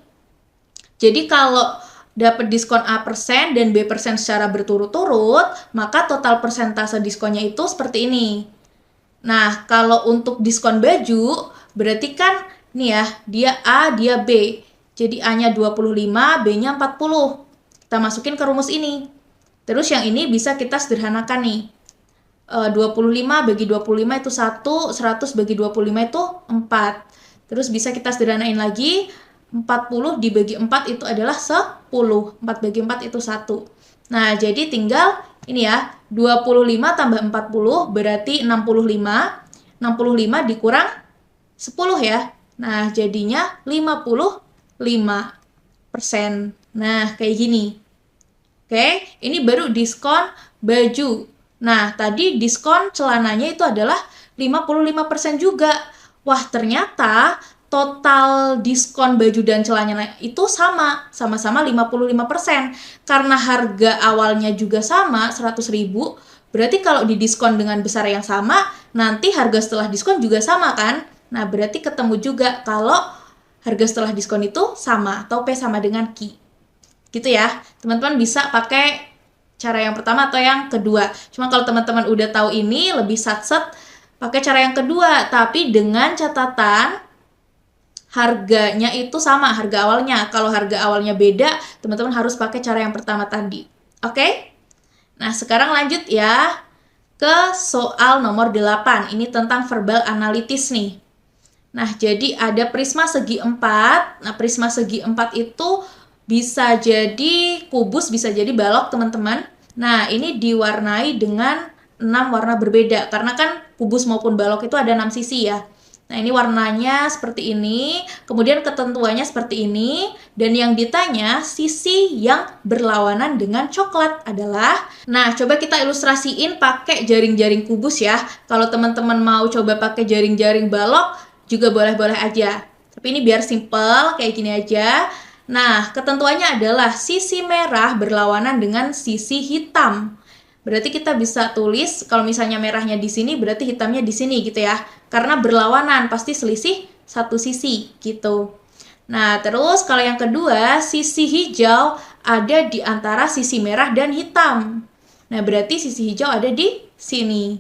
Jadi kalau dapat diskon A persen dan B persen secara berturut-turut, maka total persentase diskonnya itu seperti ini. Nah, kalau untuk diskon baju, berarti kan nih ya, dia A, dia B. Jadi A-nya 25, B-nya 40. Kita masukin ke rumus ini. Terus yang ini bisa kita sederhanakan nih. 25 bagi 25 itu 1, 100 bagi 25 itu 4. Terus bisa kita sederhanain lagi, 40 dibagi 4 itu adalah 10. 4 bagi 4 itu 1. Nah, jadi tinggal ini ya, 25 tambah 40 berarti 65. 65 dikurang 10 ya. Nah, jadinya 55%. Nah, kayak gini. Oke, ini baru diskon baju. Nah, tadi diskon celananya itu adalah 55% juga. Wah, ternyata total diskon baju dan celananya itu sama-sama 55%. Karena harga awalnya juga sama, 100.000, berarti kalau didiskon dengan besar yang sama, nanti harga setelah diskon juga sama kan? Nah, berarti ketemu juga kalau harga setelah diskon itu sama, atau P sama dengan Q. Gitu ya, teman-teman bisa pakai cara yang pertama atau yang kedua. Cuma kalau teman-teman udah tahu ini, lebih satset pakai cara yang kedua, tapi dengan catatan harganya itu sama, harga awalnya. Kalau harga awalnya beda, teman-teman harus pakai cara yang pertama tadi. Oke? Nah, sekarang lanjut ya ke soal nomor 8. Ini tentang verbal analitis nih. Nah, jadi ada prisma segi 4. Nah, prisma segi 4 itu bisa jadi kubus, bisa jadi balok, teman-teman. Nah, ini diwarnai dengan 6 warna berbeda. Karena kan kubus maupun balok itu ada 6 sisi ya. Nah, ini warnanya seperti ini. Kemudian ketentuannya seperti ini. Dan yang ditanya, sisi yang berlawanan dengan coklat adalah... Nah, coba kita ilustrasiin pakai jaring-jaring kubus ya. Kalau teman-teman mau coba pakai jaring-jaring balok, juga boleh-boleh aja. Tapi ini biar simple, kayak gini aja. Nah, ketentuannya adalah sisi merah berlawanan dengan sisi hitam. Berarti kita bisa tulis, kalau misalnya merahnya di sini, berarti hitamnya di sini gitu ya. Karena berlawanan, pasti selisih satu sisi gitu. Nah, terus kalau yang kedua, sisi hijau ada di antara sisi merah dan hitam. Nah, berarti sisi hijau ada di sini.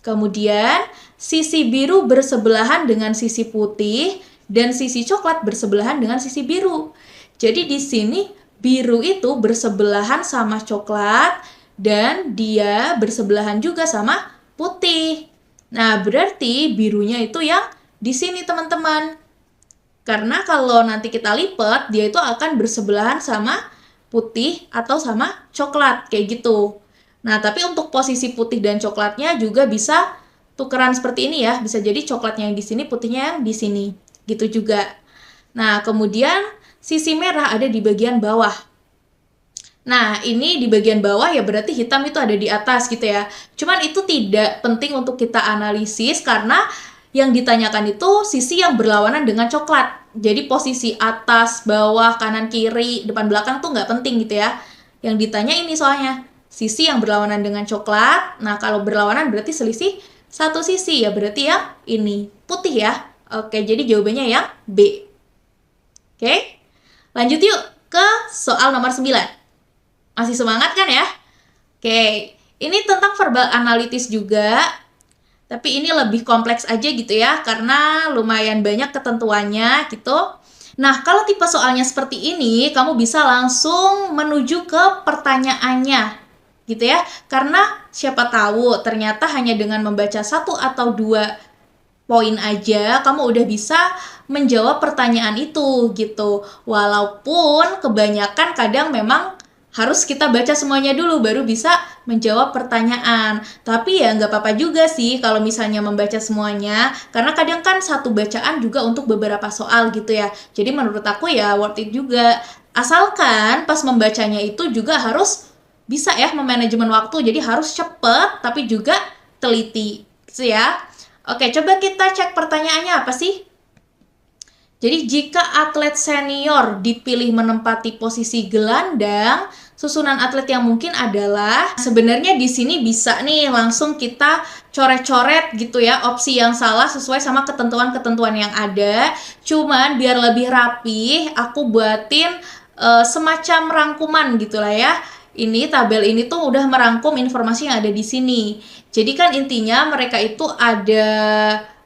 Kemudian, sisi biru bersebelahan dengan sisi putih, dan sisi coklat bersebelahan dengan sisi biru. Jadi di sini biru itu bersebelahan sama coklat dan dia bersebelahan juga sama putih. Nah, berarti birunya itu yang di sini, teman-teman. Karena kalau nanti kita lipat, dia itu akan bersebelahan sama putih atau sama coklat, kayak gitu. Nah, tapi untuk posisi putih dan coklatnya juga bisa tukeran seperti ini ya. Bisa jadi coklatnya yang di sini, putihnya yang di sini. Gitu juga. Nah, kemudian sisi merah ada di bagian bawah. Nah, ini di bagian bawah ya berarti hitam itu ada di atas gitu ya. Cuman itu tidak penting untuk kita analisis karena yang ditanyakan itu sisi yang berlawanan dengan coklat. Jadi posisi atas, bawah, kanan, kiri, depan, belakang tuh nggak penting gitu ya. Yang ditanya ini soalnya sisi yang berlawanan dengan coklat. Nah, kalau berlawanan berarti selisih satu sisi ya berarti yang ini putih ya. Oke, jadi jawabannya yang B. Oke, lanjut yuk ke soal nomor 9. Masih semangat kan ya? Oke, ini tentang verbal analitis juga, tapi ini lebih kompleks aja gitu ya, karena lumayan banyak ketentuannya gitu. Nah, kalau tipe soalnya seperti ini, kamu bisa langsung menuju ke pertanyaannya gitu ya. Karena siapa tahu ternyata hanya dengan membaca 1 atau 2 poin aja, kamu udah bisa menjawab pertanyaan itu gitu. Walaupun kebanyakan kadang memang harus kita baca semuanya dulu baru bisa menjawab pertanyaan. Tapi ya nggak apa-apa juga sih kalau misalnya membaca semuanya, karena kadang kan satu bacaan juga untuk beberapa soal gitu ya. Jadi menurut aku ya worth it juga. Asalkan pas membacanya itu juga harus bisa ya memanajemen waktu, jadi harus cepet tapi juga teliti gitu ya. Oke, coba kita cek pertanyaannya apa sih? Jadi jika atlet senior dipilih menempati posisi gelandang, susunan atlet yang mungkin adalah, sebenarnya di sini bisa nih langsung kita coret-coret gitu ya opsi yang salah sesuai sama ketentuan-ketentuan yang ada. Cuman biar lebih rapi, aku buatin semacam rangkuman gitulah ya. Ini tabel ini tuh udah merangkum informasi yang ada di sini. Jadi kan intinya mereka itu ada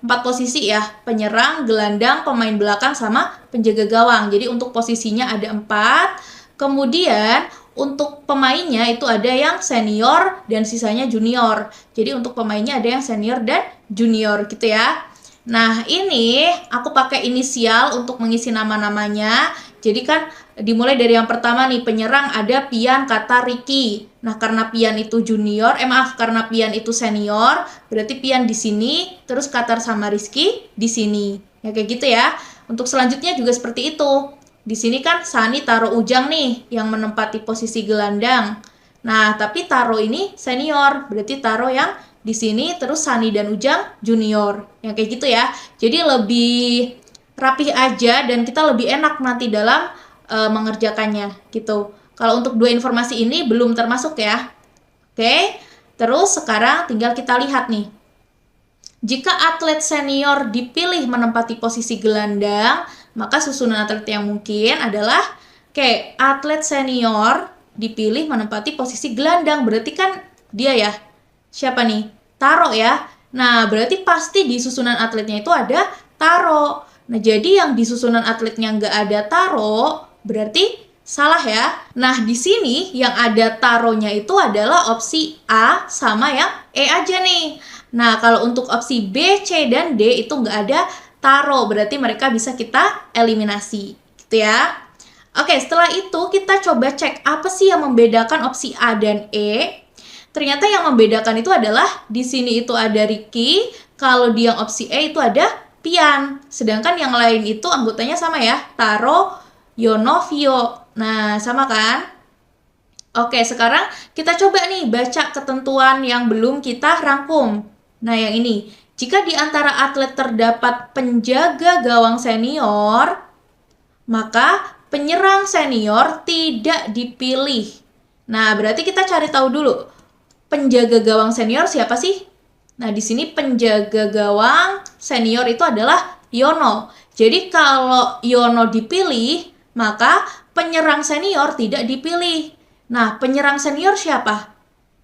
4 posisi ya, penyerang, gelandang, pemain belakang, sama penjaga gawang. Jadi untuk posisinya ada 4. Kemudian untuk pemainnya itu ada yang senior dan sisanya junior. Jadi untuk pemainnya ada yang senior dan junior gitu ya. Nah, ini aku pakai inisial untuk mengisi nama-namanya. Jadi kan dimulai dari yang pertama nih, penyerang ada Pian, Kata, Ricky. Nah, karena Pian itu junior, karena Pian itu senior, berarti Pian di sini, terus Katar sama Rizky di sini. Ya kayak gitu ya. Untuk selanjutnya juga seperti itu. Di sini kan Sani taruh Ujang nih yang menempati posisi gelandang. Nah, tapi taruh ini senior, berarti taruh yang di sini terus Sani dan Ujang junior. Yang kayak gitu ya. Jadi lebih rapih aja dan kita lebih enak nanti dalam mengerjakannya gitu. Kalau untuk 2 informasi ini belum termasuk ya. Oke. Terus sekarang tinggal kita lihat nih. Jika atlet senior dipilih menempati posisi gelandang, maka susunan atlet yang mungkin adalah atlet senior dipilih menempati posisi gelandang. Berarti kan dia ya. Siapa nih? Taro ya. Nah, berarti pasti di susunan atletnya itu ada Taro. Nah, jadi yang di susunan atletnya nggak ada Taro, berarti salah ya. Nah, di sini yang ada taronya itu adalah opsi A sama yang E aja nih. Nah, kalau untuk opsi B, C, dan D itu nggak ada taro, berarti mereka bisa kita eliminasi, gitu ya. Oke, setelah itu kita coba cek apa sih yang membedakan opsi A dan E. Ternyata yang membedakan itu adalah di sini itu ada Ricky, kalau di yang opsi E itu ada Pian. Sedangkan yang lain itu anggotanya sama ya, Taro, Yono, Vio. Nah, sama kan? Oke, sekarang kita coba nih baca ketentuan yang belum kita rangkum. Nah, yang ini. Jika di antara atlet terdapat penjaga gawang senior, maka penyerang senior tidak dipilih. Nah, berarti kita cari tahu dulu. Penjaga gawang senior siapa sih? Nah, di sini penjaga gawang senior itu adalah Yono. Jadi kalau Yono dipilih, maka penyerang senior tidak dipilih. Nah, penyerang senior siapa?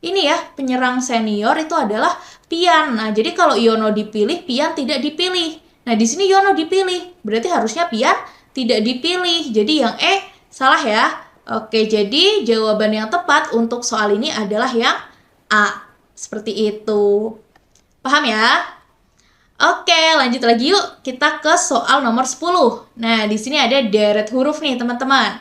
Ini ya, penyerang senior itu adalah Pian. Nah, jadi kalau Yono dipilih, Pian tidak dipilih. Nah, di sini Yono dipilih. Berarti harusnya Pian tidak dipilih. Jadi yang E salah ya. Oke, jadi jawaban yang tepat untuk soal ini adalah yang A. Seperti itu. Paham ya? Oke, lanjut lagi yuk. Kita ke soal nomor 10. Nah, di sini ada deret huruf nih, teman-teman.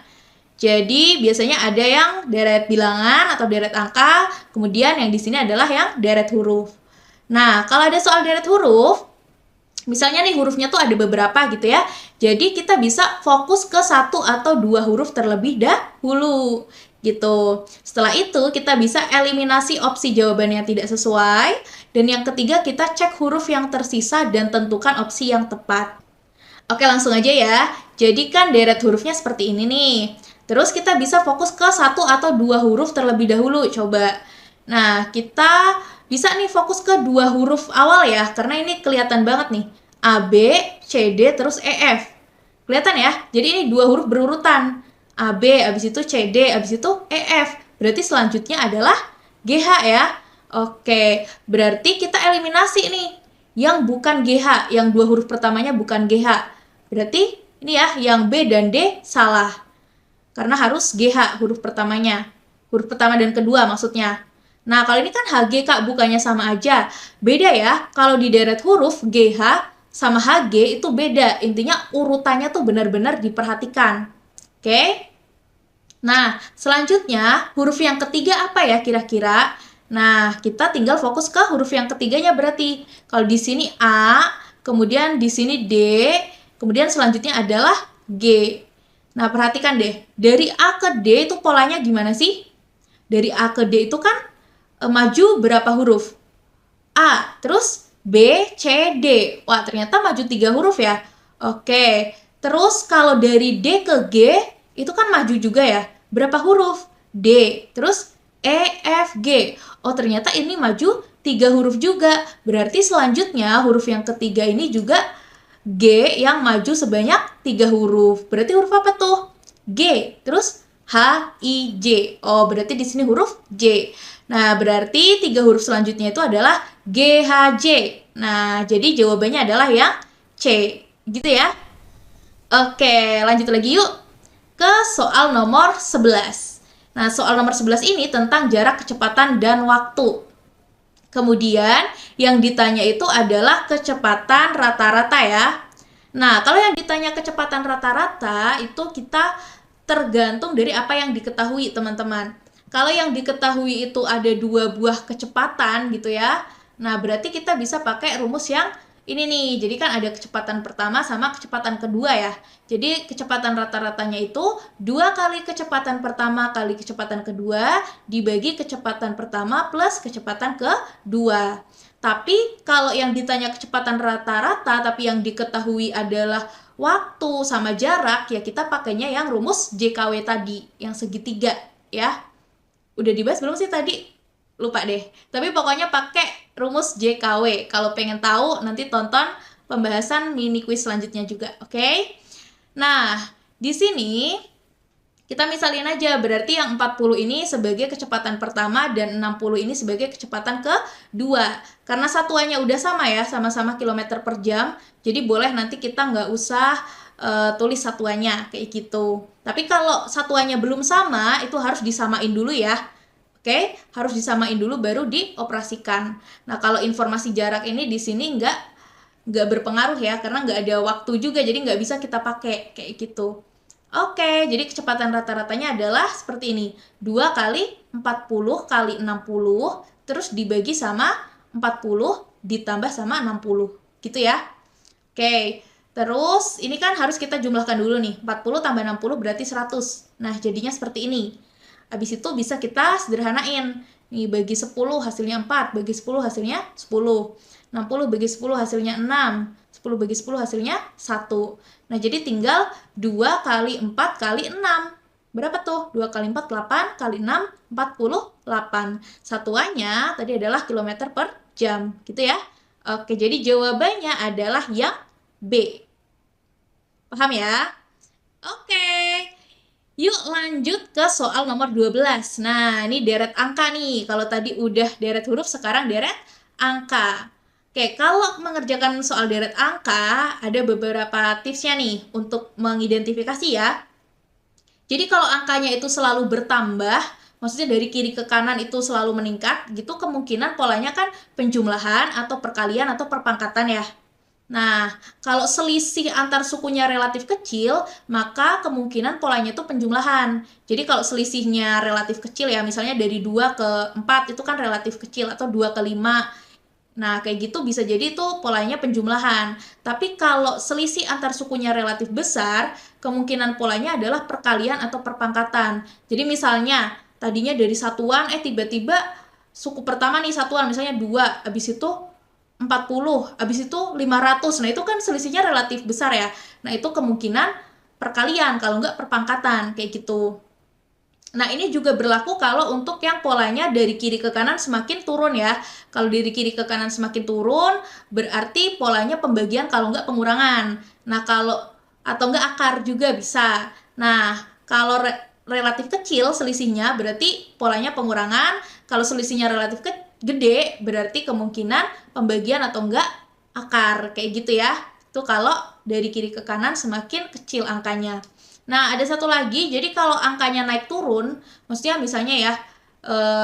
Jadi, biasanya ada yang deret bilangan atau deret angka, kemudian yang di sini adalah yang deret huruf. Nah, kalau ada soal deret huruf, misalnya nih hurufnya tuh ada beberapa gitu ya. Jadi kita bisa fokus ke satu atau dua huruf terlebih dahulu gitu. Setelah itu kita bisa eliminasi opsi jawaban yang tidak sesuai. Dan yang ketiga kita cek huruf yang tersisa dan tentukan opsi yang tepat. Oke, langsung aja ya. Jadi kan deret hurufnya seperti ini nih. Terus kita bisa fokus ke satu atau dua huruf terlebih dahulu. Coba. Nah, kita bisa nih fokus ke dua huruf awal ya, karena ini kelihatan banget nih. A, B, C, D, terus E, F. Kelihatan ya? Jadi ini dua huruf berurutan. A, B, abis itu C, D, abis itu E, F. Berarti selanjutnya adalah GH ya. Oke, berarti kita eliminasi nih. Yang bukan GH, yang dua huruf pertamanya bukan GH. Berarti ini ya, yang B dan D salah. Karena harus GH huruf pertamanya. Huruf pertama dan kedua maksudnya. Nah, kalau ini kan HG Kak, bukannya sama aja. Beda ya, kalau di deret huruf GH sama HG itu beda. Intinya urutannya tuh benar-benar diperhatikan. Oke? Nah, selanjutnya huruf yang ketiga apa ya kira-kira? Nah, kita tinggal fokus ke huruf yang ketiganya berarti. Kalau di sini A, kemudian di sini D, kemudian selanjutnya adalah G. Nah, perhatikan deh. Dari A ke D itu polanya gimana sih? Dari A ke D itu kan maju berapa huruf? A, terus B, C, D. Wah, ternyata maju 3 huruf ya. Oke, terus kalau dari D ke G, itu kan maju juga ya. Berapa huruf? D, terus E, F, G. Oh, ternyata ini maju 3 huruf juga. Berarti selanjutnya huruf yang ketiga ini juga G yang maju sebanyak 3 huruf. Berarti huruf apa tuh? G, terus H, I, J. Oh, berarti di sini huruf J. Nah, berarti 3 huruf selanjutnya itu adalah G, H, J. Nah, jadi jawabannya adalah yang C. Gitu ya. Oke, lanjut lagi yuk ke soal nomor 11. Nah, soal nomor 11 ini tentang jarak kecepatan dan waktu. Kemudian, yang ditanya itu adalah kecepatan rata-rata ya. Nah, kalau yang ditanya kecepatan rata-rata, itu kita tergantung dari apa yang diketahui, teman-teman. Kalau yang diketahui itu ada 2 buah kecepatan gitu ya. Nah, berarti kita bisa pakai rumus yang ini nih. Jadi kan ada kecepatan pertama sama kecepatan kedua ya. Jadi kecepatan rata-ratanya itu 2 kali kecepatan pertama kali kecepatan kedua dibagi kecepatan pertama plus kecepatan kedua. Tapi kalau yang ditanya kecepatan rata-rata tapi yang diketahui adalah waktu sama jarak, ya kita pakainya yang rumus JKW tadi, yang segitiga ya. Udah dibahas belum sih tadi? Lupa deh. Tapi pokoknya pakai rumus JKW. Kalau pengen tahu, nanti tonton pembahasan mini quiz selanjutnya juga, oke? Nah, di sini kita misalin aja, berarti yang 40 ini sebagai kecepatan pertama dan 60 ini sebagai kecepatan kedua. Karena satuannya udah sama ya, sama-sama kilometer per jam, jadi boleh nanti kita nggak usah tulis satuannya kayak gitu. Tapi kalau satuannya belum sama, itu harus disamain dulu ya. Oke, harus disamain dulu baru dioperasikan. Nah, kalau informasi jarak ini di sini nggak berpengaruh ya, karena nggak ada waktu juga, jadi nggak bisa kita pakai kayak gitu. Oke, jadi kecepatan rata-ratanya adalah seperti ini. 2 kali 40 kali 60, terus dibagi sama 40 ditambah sama 60. Gitu ya. Oke. Terus, ini kan harus kita jumlahkan dulu nih. 40 tambah 60 berarti 100. Nah, jadinya seperti ini. Habis itu bisa kita sederhanain. Nih, bagi 10 hasilnya 4. Bagi 10 hasilnya 10. 60 bagi 10 hasilnya 6. 10 bagi 10 hasilnya 1. Nah, jadi tinggal 2 kali 4 kali 6. Berapa tuh? 2 kali 4, 8. Kali 6, 48. Satuannya tadi adalah kilometer per jam. Gitu ya. Oke, jadi jawabannya adalah yang B. Paham ya? Oke. Yuk lanjut ke soal nomor 12. Nah, ini deret angka nih. Kalau tadi udah deret huruf, sekarang deret angka. Oke, kalau mengerjakan soal deret angka, ada beberapa tipsnya nih untuk mengidentifikasi ya. Jadi kalau angkanya itu selalu bertambah, maksudnya dari kiri ke kanan itu selalu meningkat, gitu kemungkinan polanya kan penjumlahan atau perkalian atau perpangkatan ya. Nah, kalau selisih antar sukunya relatif kecil, maka kemungkinan polanya itu penjumlahan. Jadi kalau selisihnya relatif kecil ya, misalnya dari 2 ke 4 itu kan relatif kecil, atau 2 ke 5. Nah, kayak gitu bisa jadi itu polanya penjumlahan. Tapi kalau selisih antar sukunya relatif besar, kemungkinan polanya adalah perkalian atau perpangkatan. Jadi misalnya, tadinya dari satuan, tiba-tiba suku pertama nih satuan, misalnya 2, habis itu 40, habis itu 500. Nah, itu kan selisihnya relatif besar ya. Nah, itu kemungkinan perkalian, kalau nggak perpangkatan, kayak gitu. Nah, ini juga berlaku kalau untuk yang polanya dari kiri ke kanan semakin turun ya. Kalau dari kiri ke kanan semakin turun, berarti polanya pembagian kalau nggak pengurangan. Nah, atau nggak akar juga bisa. Nah, kalau relatif kecil selisihnya berarti polanya pengurangan. Kalau selisihnya relatif gede, berarti kemungkinan pembagian atau enggak akar. Kayak gitu ya. Itu kalau dari kiri ke kanan semakin kecil angkanya. Nah, ada satu lagi, jadi kalau angkanya naik turun, maksudnya misalnya ya,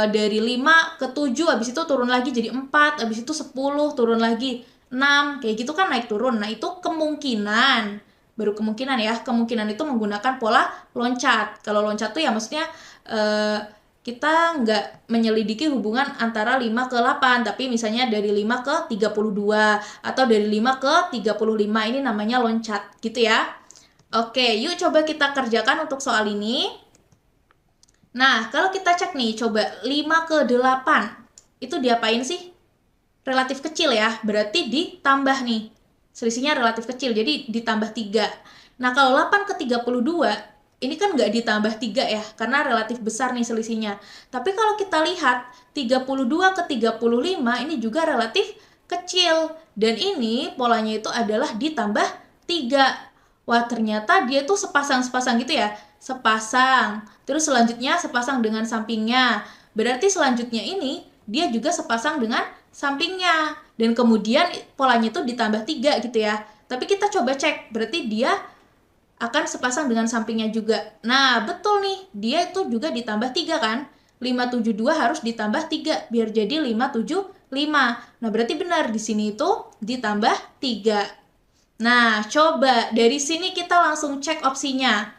dari 5 ke 7, habis itu turun lagi jadi 4, habis itu 10, turun lagi 6, kayak gitu kan naik turun. Nah, itu kemungkinan, baru kemungkinan ya, kemungkinan itu menggunakan pola loncat. Kalau loncat tuh ya maksudnya kita nggak menyelidiki hubungan antara 5 ke 8, tapi misalnya dari 5 ke 32, atau dari 5 ke 35, ini namanya loncat, gitu ya. Oke, yuk coba kita kerjakan untuk soal ini. Nah, kalau kita cek nih, coba 5 ke 8. Itu diapain sih? Relatif kecil ya, berarti ditambah nih. Selisihnya relatif kecil, jadi ditambah 3. Nah, kalau 8 ke 32, ini kan nggak ditambah 3 ya, karena relatif besar nih selisihnya. Tapi kalau kita lihat, 32 ke 35 ini juga relatif kecil. Dan ini polanya itu adalah ditambah 3. Wah, ternyata dia tuh sepasang-sepasang gitu ya. Sepasang. Terus selanjutnya sepasang dengan sampingnya. Berarti selanjutnya ini dia juga sepasang dengan sampingnya. Dan kemudian polanya tuh ditambah 3 gitu ya. Tapi kita coba cek. Berarti dia akan sepasang dengan sampingnya juga. Nah, betul nih. Dia itu juga ditambah 3 kan. 572 harus ditambah 3 biar jadi 575. Nah, berarti benar di sini itu ditambah 3. Nah, coba dari sini kita langsung cek opsinya.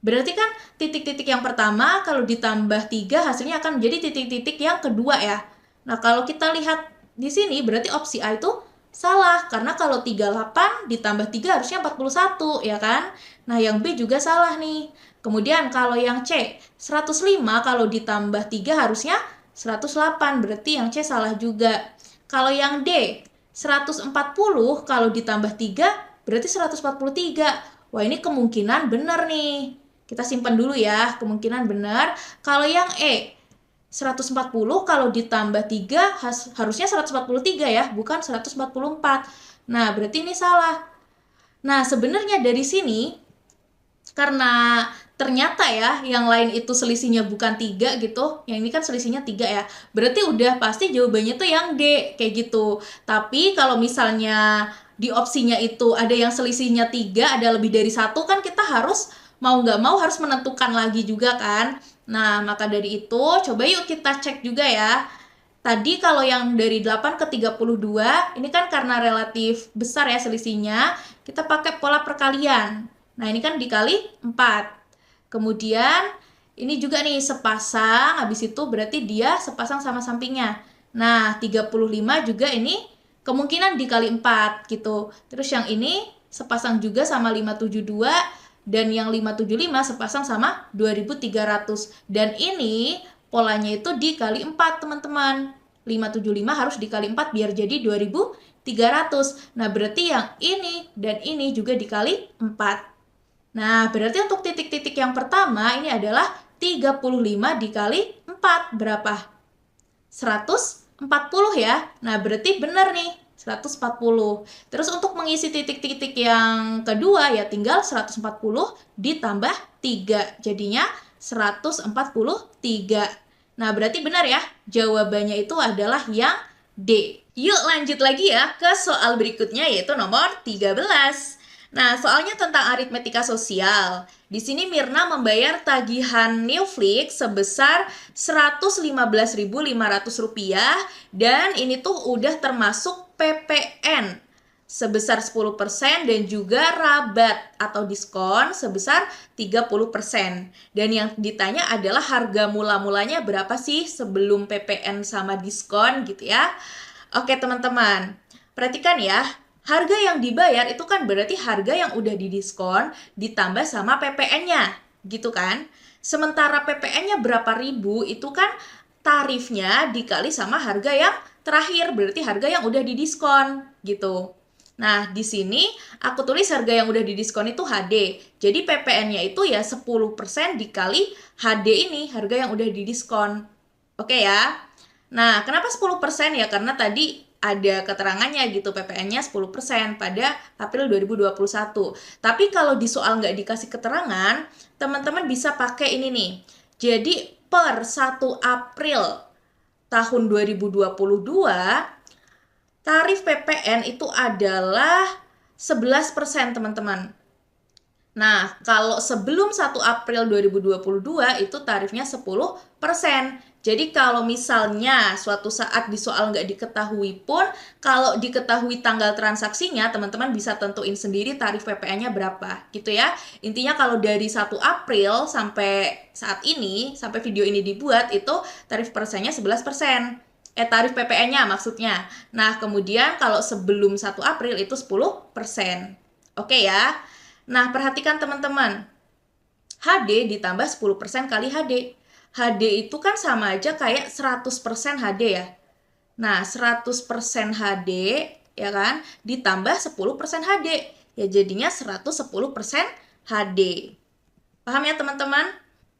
Berarti kan titik-titik yang pertama kalau ditambah 3 hasilnya akan menjadi titik-titik yang kedua ya. Nah, kalau kita lihat di sini berarti opsi A itu salah. Karena kalau 38 ditambah 3 harusnya 41 ya kan. Nah, yang B juga salah nih. Kemudian kalau yang C, 105 kalau ditambah 3 harusnya 108. Berarti yang C salah juga. Kalau yang D, 140 kalau ditambah 3 berarti 143. Wah, ini kemungkinan benar nih. Kita simpan dulu ya, kemungkinan benar. Kalau yang E, 140 kalau ditambah 3 harusnya 143 ya, bukan 144. Nah, berarti ini salah. Nah, sebenarnya dari sini, karena ternyata ya yang lain itu selisihnya bukan 3 gitu, yang ini kan selisihnya 3 ya, berarti udah pasti jawabannya tuh yang D, kayak gitu. Tapi kalau misalnya di opsinya itu ada yang selisihnya 3, ada lebih dari 1, kan kita harus mau nggak mau harus menentukan lagi juga kan. Nah, maka dari itu coba yuk kita cek juga ya. Tadi kalau yang dari 8 ke 32, ini kan karena relatif besar ya selisihnya, kita pakai pola perkalian. Nah, ini kan dikali 4. Kemudian ini juga nih sepasang, habis itu berarti dia sepasang sama sampingnya. Nah, 35 juga ini kemungkinan dikali 4 gitu. Terus yang ini sepasang juga sama 572, dan yang 575 sepasang sama 2300. Dan ini polanya itu dikali 4 teman-teman. 575 harus dikali 4 biar jadi 2300. Nah, berarti yang ini dan ini juga dikali 4. Nah, berarti untuk titik-titik yang pertama ini adalah 35 dikali 4. Berapa? 140 ya. Nah, berarti benar nih, 140. Terus untuk mengisi titik-titik yang kedua ya tinggal 140 ditambah 3. Jadinya 143. Nah, berarti benar ya. Jawabannya itu adalah yang D. Yuk lanjut lagi ya ke soal berikutnya yaitu nomor 13. Nah, soalnya tentang aritmetika sosial. Di sini Mirna membayar tagihan Netflix sebesar Rp115.500 dan ini tuh udah termasuk PPN sebesar 10% dan juga rabat atau diskon sebesar 30%. Dan yang ditanya adalah harga mula-mulanya berapa sih sebelum PPN sama diskon gitu ya. Oke teman-teman, perhatikan ya. Harga yang dibayar itu kan berarti harga yang udah didiskon ditambah sama PPN-nya, gitu kan? Sementara PPN-nya berapa ribu itu kan tarifnya dikali sama harga yang terakhir, berarti harga yang udah didiskon, gitu. Nah, di sini aku tulis harga yang udah didiskon itu HD. Jadi PPN-nya itu ya 10% dikali HD ini, harga yang udah didiskon. Oke ya? Nah, kenapa 10%? Ya karena tadi ada keterangannya gitu, PPN-nya 10% pada April 2021. Tapi kalau di soal nggak dikasih keterangan, teman-teman bisa pakai ini nih. Jadi per 1 April tahun 2022, tarif PPN itu adalah 11% teman-teman. Nah, kalau sebelum 1 April 2022 itu tarifnya 10%. Jadi kalau misalnya suatu saat di soal nggak diketahui pun, kalau diketahui tanggal transaksinya, teman-teman bisa tentuin sendiri tarif PPN-nya berapa, gitu ya. Intinya kalau dari 1 April sampai saat ini, sampai video ini dibuat, itu tarif persennya 11%. Tarif PPN-nya maksudnya. Nah, kemudian kalau sebelum 1 April itu 10%. Oke ya. Nah, perhatikan teman-teman. HD ditambah 10% kali HD. HD itu kan sama aja kayak 100% HD ya. Nah, 100% HD ya kan ditambah 10% HD. Ya jadinya 110% HD. Paham ya teman-teman?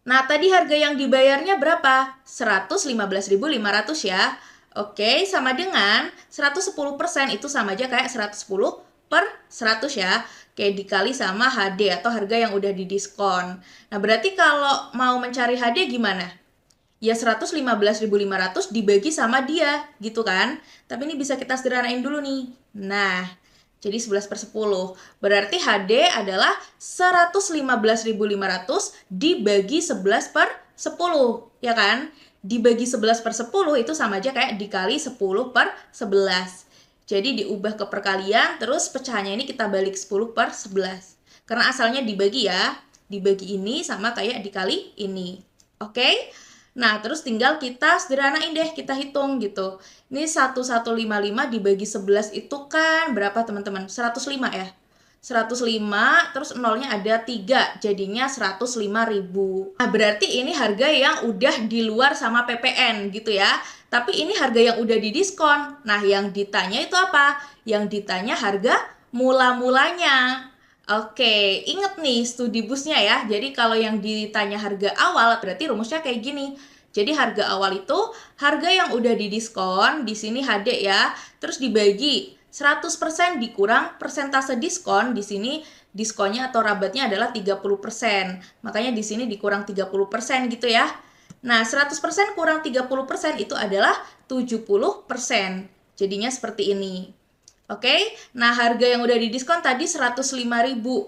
Nah, tadi harga yang dibayarnya berapa? 115.500 ya. Oke, sama dengan 110% itu sama aja kayak 110 per 100 ya. Kayak dikali sama HD atau harga yang udah didiskon. Nah, berarti kalau mau mencari HD gimana? Ya 115.500 dibagi sama dia, gitu kan? Tapi ini bisa kita sederhanain dulu nih. Nah, jadi 11/10. Berarti HD adalah 115.500 dibagi 11/10, ya kan? Dibagi 11/10 itu sama aja kayak dikali 10/11. Jadi diubah ke perkalian, terus pecahannya ini kita balik 10/11. Karena asalnya dibagi ya, dibagi ini sama kayak dikali ini. Oke? Nah, terus tinggal kita sederhanain deh, kita hitung gitu. Ini 1155 dibagi 11 itu kan berapa teman-teman? 105 ya? 105, terus nolnya ada 3, jadinya 105.000. Nah, berarti ini harga yang udah di luar sama PPN gitu ya. Tapi ini harga yang udah didiskon. Nah, yang ditanya itu apa? Yang ditanya harga mula-mulanya. Oke, inget nih studi busnya ya. Jadi kalau yang ditanya harga awal, berarti rumusnya kayak gini. Jadi harga awal itu harga yang udah didiskon, di sini HD ya. Terus dibagi 100% dikurang persentase diskon, di sini diskonnya atau rabatnya adalah 30%. Makanya di sini dikurang 30% gitu ya. Nah, 100% kurang 30% itu adalah 70%. Jadinya seperti ini. Oke, nah harga yang udah didiskon tadi 105.000.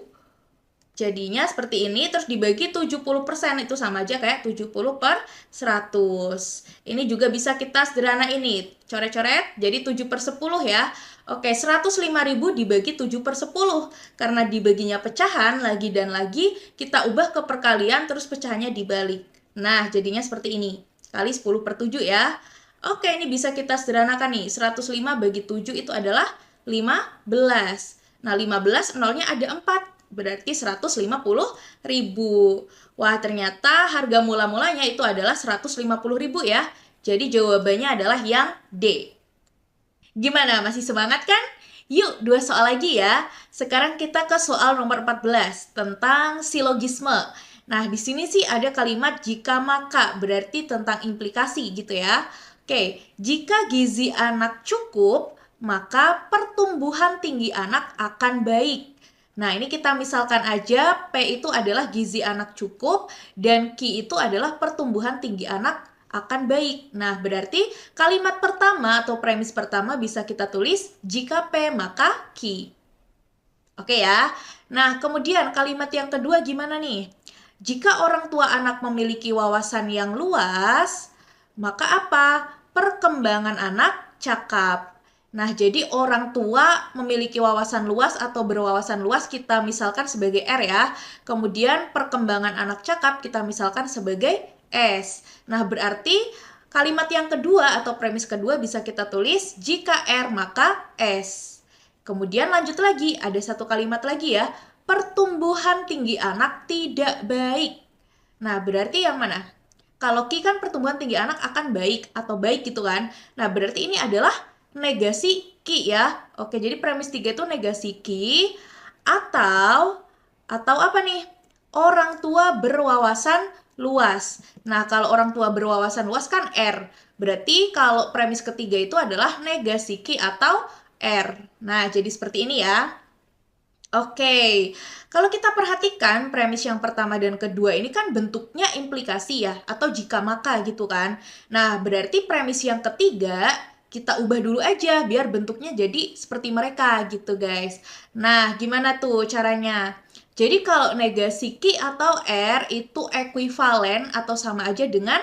Jadinya seperti ini, terus dibagi 70%, itu sama aja kayak 70/100. Ini juga bisa kita sederhana ini, coret-coret, jadi 7/10 ya. Oke, 105.000 dibagi 7/10. Karena dibaginya pecahan, lagi dan lagi, kita ubah ke perkalian, terus pecahannya dibalik. Nah, jadinya seperti ini, kali 10/7 ya. Oke, ini bisa kita sederhanakan nih, 105 bagi 7 itu adalah 15. Nah, 15 nolnya ada 4, berarti 150.000. Wah, ternyata harga mula-mulanya itu adalah 150.000 ya. Jadi jawabannya adalah yang D. Gimana, masih semangat kan? Yuk, 2 soal lagi ya. Sekarang kita ke soal nomor 14 tentang silogisme. Nah, di sini sih ada kalimat jika maka, berarti tentang implikasi gitu ya. Oke, jika gizi anak cukup, maka pertumbuhan tinggi anak akan baik. Nah, ini kita misalkan aja P itu adalah gizi anak cukup dan Q itu adalah pertumbuhan tinggi anak akan baik. Nah, berarti kalimat pertama atau premis pertama bisa kita tulis jika P maka Q. Oke ya. Nah, kemudian kalimat yang kedua gimana nih? Jika orang tua anak memiliki wawasan yang luas, maka apa? Perkembangan anak cakap. Nah, jadi orang tua memiliki wawasan luas atau berwawasan luas kita misalkan sebagai R ya. Kemudian perkembangan anak cakap kita misalkan sebagai S. Nah, berarti kalimat yang kedua atau premis kedua bisa kita tulis jika R maka S. Kemudian lanjut lagi, ada satu kalimat lagi ya. Pertumbuhan tinggi anak tidak baik. Nah, berarti yang mana? Kalau Ki kan pertumbuhan tinggi anak akan baik atau baik gitu kan. Nah, berarti ini adalah negasi Ki ya. Oke, jadi premis 3 itu negasi Ki atau apa nih? Orang tua berwawasan luas. Nah, kalau orang tua berwawasan luas kan R. Berarti kalau premis ketiga itu adalah negasi Ki atau R. Nah, jadi seperti ini ya. Oke, kalau kita perhatikan premis yang pertama dan kedua ini kan bentuknya implikasi ya, atau jika maka gitu kan. Nah, berarti premis yang ketiga kita ubah dulu aja biar bentuknya jadi seperti mereka gitu guys. Nah, gimana tuh caranya? Jadi kalau negasi Ki atau R itu ekuivalen atau sama aja dengan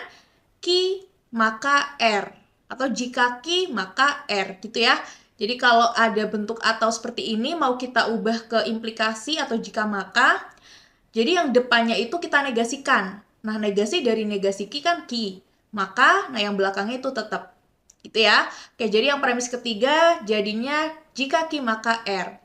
Ki maka R. Atau jika Ki maka R gitu ya. Jadi kalau ada bentuk atau seperti ini mau kita ubah ke implikasi atau jika maka, jadi yang depannya itu kita negasikan. Nah, negasi dari negasi Ki kan Ki. Maka, nah yang belakangnya itu tetap. Gitu ya. Oke, jadi yang premis ketiga jadinya jika Ki maka R.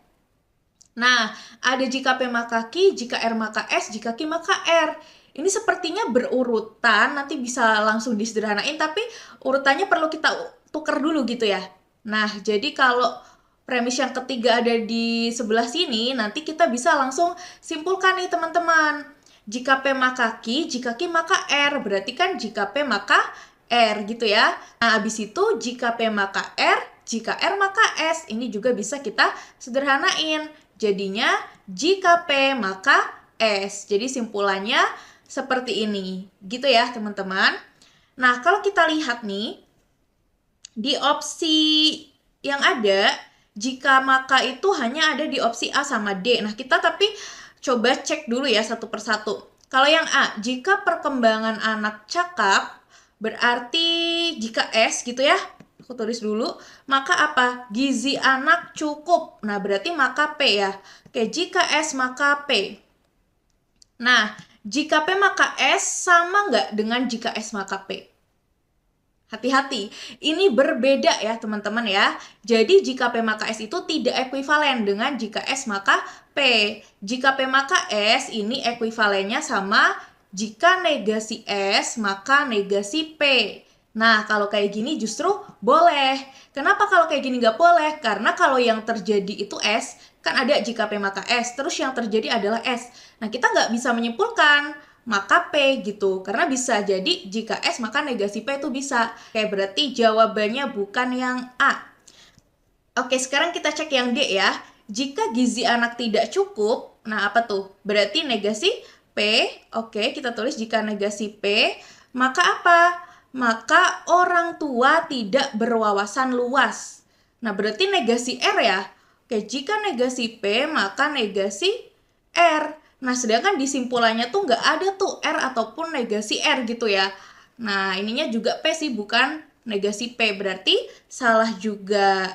Nah, ada jika P maka Ki, jika R maka S, jika Ki maka R. Ini sepertinya berurutan, nanti bisa langsung disederhanain, tapi urutannya perlu kita tuker dulu gitu ya. Nah, jadi kalau premis yang ketiga ada di sebelah sini, nanti kita bisa langsung simpulkan nih teman-teman. Jika P maka Ki, jika Ki maka R, berarti kan jika P maka R gitu ya. Nah, habis itu jika P maka R, jika R maka S. Ini juga bisa kita sederhanain. Jadinya jika P maka S. Jadi simpulannya seperti ini. Gitu ya teman-teman. Nah, kalau kita lihat nih, di opsi yang ada, jika maka itu hanya ada di opsi A sama D. Nah, kita tapi coba cek dulu ya satu persatu. Kalau yang A, jika perkembangan anak cakap, berarti jika S gitu ya, aku tulis dulu, maka apa? Gizi anak cukup. Nah, berarti maka P ya. Oke, jika S maka P. Nah, jika P maka S sama nggak dengan jika S maka P? Hati-hati, ini berbeda ya teman-teman ya. Jadi jika P maka S itu tidak ekuivalen dengan jika S maka P. Jika P maka S ini ekuivalennya sama jika negasi S maka negasi P. Nah, kalau kayak gini justru boleh. Kenapa kalau kayak gini nggak boleh? Karena kalau yang terjadi itu S, kan ada jika P maka S, terus yang terjadi adalah S. Nah, kita nggak bisa menyimpulkan maka P gitu. Karena bisa jadi jika S maka negasi P itu bisa. Kayak berarti jawabannya bukan yang A. Oke, sekarang kita cek yang D ya. Jika gizi anak tidak cukup, nah apa tuh? Berarti negasi P. Oke, kita tulis jika negasi P, maka apa? Maka orang tua tidak berwawasan luas. Nah, berarti negasi R ya. Oke, jika negasi P, maka negasi R. Nah, sedangkan di simpulannya tuh nggak ada tuh R ataupun negasi R gitu ya. Nah, ininya juga P sih, bukan negasi P. Berarti salah juga.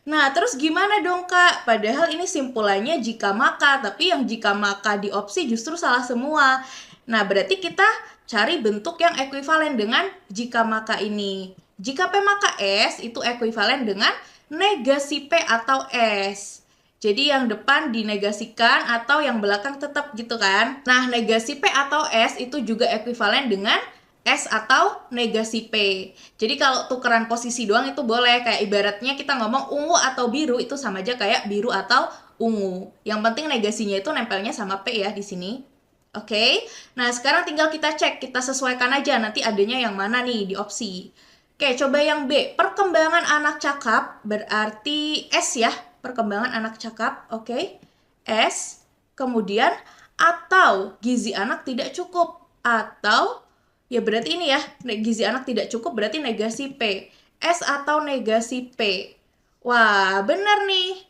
Nah, terus gimana dong, Kak? Padahal ini simpulannya jika maka, tapi yang jika maka di opsi justru salah semua. Nah, berarti kita cari bentuk yang ekuivalen dengan jika maka ini. Jika P maka S itu ekuivalen dengan negasi P atau S. Jadi yang depan dinegasikan atau yang belakang tetap gitu kan. Nah, negasi P atau S itu juga ekuivalen dengan S atau negasi P. Jadi kalau tukeran posisi doang itu boleh. Kayak ibaratnya kita ngomong ungu atau biru itu sama aja kayak biru atau ungu. Yang penting negasinya itu nempelnya sama P ya di sini. Oke. Nah, sekarang tinggal kita cek, kita sesuaikan aja nanti adanya yang mana nih di opsi. Oke, coba yang B. Perkembangan anak cakap berarti S ya. Perkembangan anak cakap, oke. S, kemudian atau gizi anak tidak cukup. Atau, ya berarti ini ya, gizi anak tidak cukup berarti negasi P. S atau negasi P. Wah, benar nih.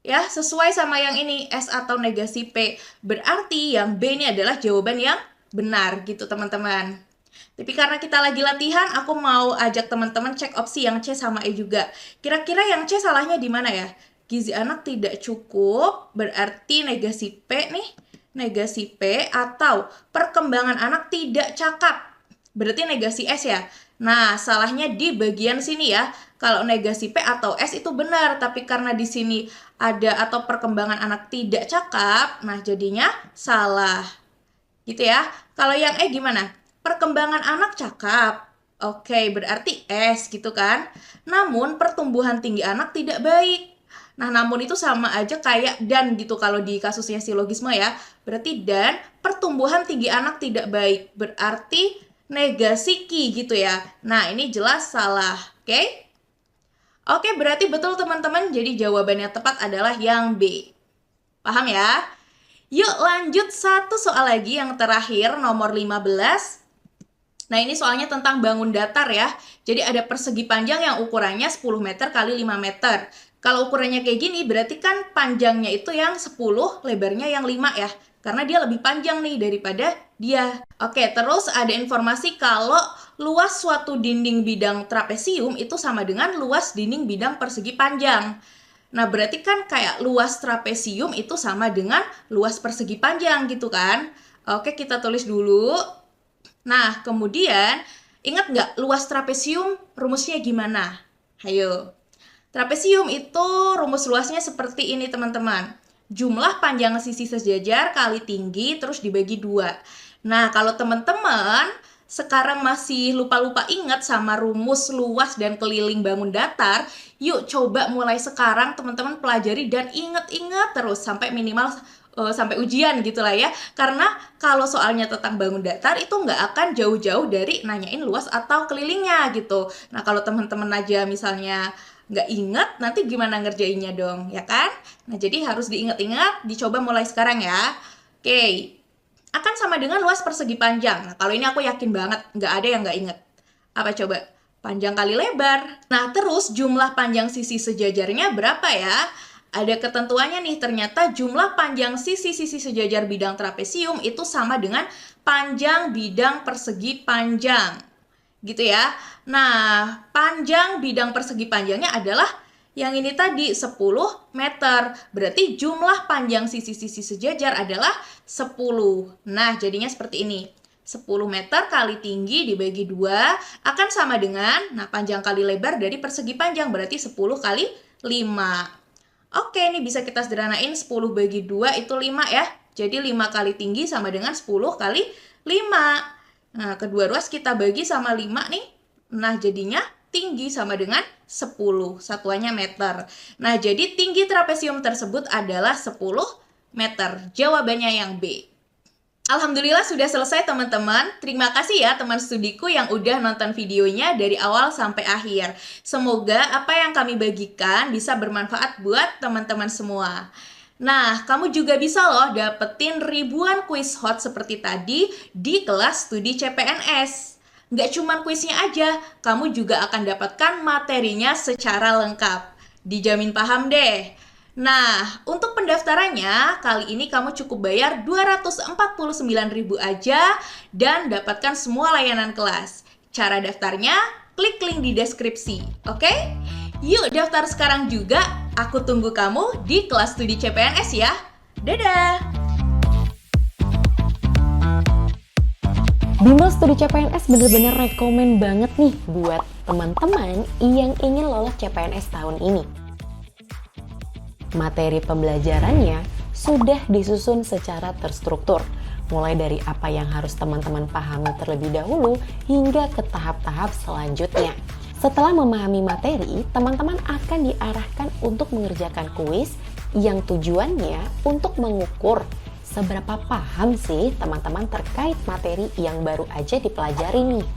Ya, sesuai sama yang ini, S atau negasi P. Berarti yang B ini adalah jawaban yang benar gitu teman-teman. Tapi karena kita lagi latihan, aku mau ajak teman-teman cek opsi yang C sama E juga. Kira-kira yang C salahnya di mana ya? Gizi anak tidak cukup, berarti negasi P nih. Negasi P atau perkembangan anak tidak cakap. Berarti negasi S ya. Nah, salahnya di bagian sini ya. Kalau negasi P atau S itu benar, tapi karena di sini ada atau perkembangan anak tidak cakap, nah jadinya salah. Gitu ya. Kalau yang E gimana? Perkembangan anak cakap. Oke, berarti S gitu kan. Namun pertumbuhan tinggi anak tidak baik. Nah, namun itu sama aja kayak dan gitu kalau di kasusnya silogisme ya. Berarti dan pertumbuhan tinggi anak tidak baik. Berarti negasi ki gitu ya. Nah, ini jelas salah. Oke? Oke, berarti betul teman-teman. Jadi jawabannya tepat adalah yang B. Paham ya? Yuk lanjut satu soal lagi yang terakhir nomor 15. Nah, ini soalnya tentang bangun datar ya. Jadi ada persegi panjang yang ukurannya 10 meter kali 5 meter. Kalau ukurannya kayak gini, berarti kan panjangnya itu yang 10, lebarnya yang 5 ya. Karena dia lebih panjang nih daripada dia. Oke, terus ada informasi kalau luas suatu dinding bidang trapesium itu sama dengan luas dinding bidang persegi panjang. Nah, berarti kan kayak luas trapesium itu sama dengan luas persegi panjang gitu kan. Oke, kita tulis dulu. Nah, kemudian ingat nggak luas trapesium rumusnya gimana? Hayo. Trapesium itu rumus luasnya seperti ini teman-teman. Jumlah panjang sisi sejajar kali tinggi terus dibagi 2. Nah, kalau teman-teman sekarang masih lupa-lupa ingat sama rumus luas dan keliling bangun datar, yuk coba mulai sekarang teman-teman pelajari dan ingat-ingat terus sampai minimal sampai ujian gitulah ya. Karena kalau soalnya tentang bangun datar itu nggak akan jauh-jauh dari nanyain luas atau kelilingnya gitu. Nah, kalau teman-teman aja misalnya nggak ingat, nanti gimana ngerjainnya dong, ya kan? Nah, jadi harus diingat-ingat, dicoba mulai sekarang ya. Oke, akan sama dengan luas persegi panjang. Nah, kalau ini aku yakin banget, nggak ada yang nggak ingat. Apa coba? Panjang kali lebar. Nah, terus jumlah panjang sisi sejajarnya berapa ya? Ada ketentuannya nih, ternyata jumlah panjang sisi-sisi sejajar bidang trapesium itu sama dengan panjang bidang persegi panjang. Gitu ya. Nah, panjang bidang persegi panjangnya adalah yang ini tadi 10 meter. Berarti jumlah panjang sisi-sisi sejajar adalah 10. Nah, jadinya seperti ini. 10 meter kali tinggi dibagi 2 akan sama dengan, nah panjang kali lebar dari persegi panjang berarti 10 kali 5. Oke, ini bisa kita sederhanain 10 bagi 2 itu 5 ya. Jadi 5 kali tinggi sama dengan 10 kali 5. Nah, kedua ruas kita bagi sama 5 nih. Nah, jadinya tinggi sama dengan 10. Satuannya meter. Nah, jadi tinggi trapesium tersebut adalah 10 meter. Jawabannya yang B. Alhamdulillah sudah selesai teman-teman. Terima kasih ya teman studiku yang udah nonton videonya dari awal sampai akhir. Semoga apa yang kami bagikan bisa bermanfaat buat teman-teman semua. Nah, kamu juga bisa loh dapetin ribuan kuis hot seperti tadi di kelas studi CPNS. Nggak cuma kuisnya aja, kamu juga akan dapatkan materinya secara lengkap. Dijamin paham deh. Nah, untuk pendaftarannya, kali ini kamu cukup bayar 249.000 aja dan dapatkan semua layanan kelas. Cara daftarnya, klik link di deskripsi, oke? Yuk daftar sekarang juga, aku tunggu kamu di kelas studi CPNS ya. Dadah! Bimbel Studi CPNS bener-bener rekomen banget nih buat teman-teman yang ingin lolos CPNS tahun ini. Materi pembelajarannya sudah disusun secara terstruktur, mulai dari apa yang harus teman-teman pahami terlebih dahulu hingga ke tahap-tahap selanjutnya. Setelah memahami materi, teman-teman akan diarahkan untuk mengerjakan kuis yang tujuannya untuk mengukur seberapa paham sih teman-teman terkait materi yang baru aja dipelajari nih.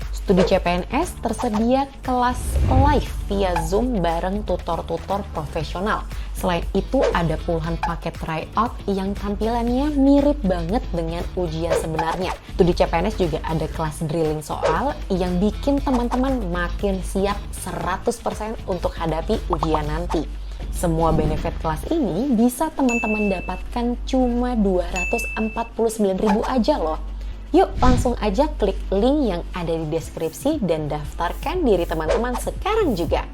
Studi CPNS tersedia kelas live via Zoom bareng tutor-tutor profesional. Selain itu ada puluhan paket tryout yang tampilannya mirip banget dengan ujian sebenarnya. Studi CPNS juga ada kelas drilling soal yang bikin teman-teman makin siap 100% untuk hadapi ujian nanti. Semua benefit kelas ini bisa teman-teman dapatkan cuma 249.000 aja loh. Yuk langsung aja klik link yang ada di deskripsi dan daftarkan diri teman-teman sekarang juga.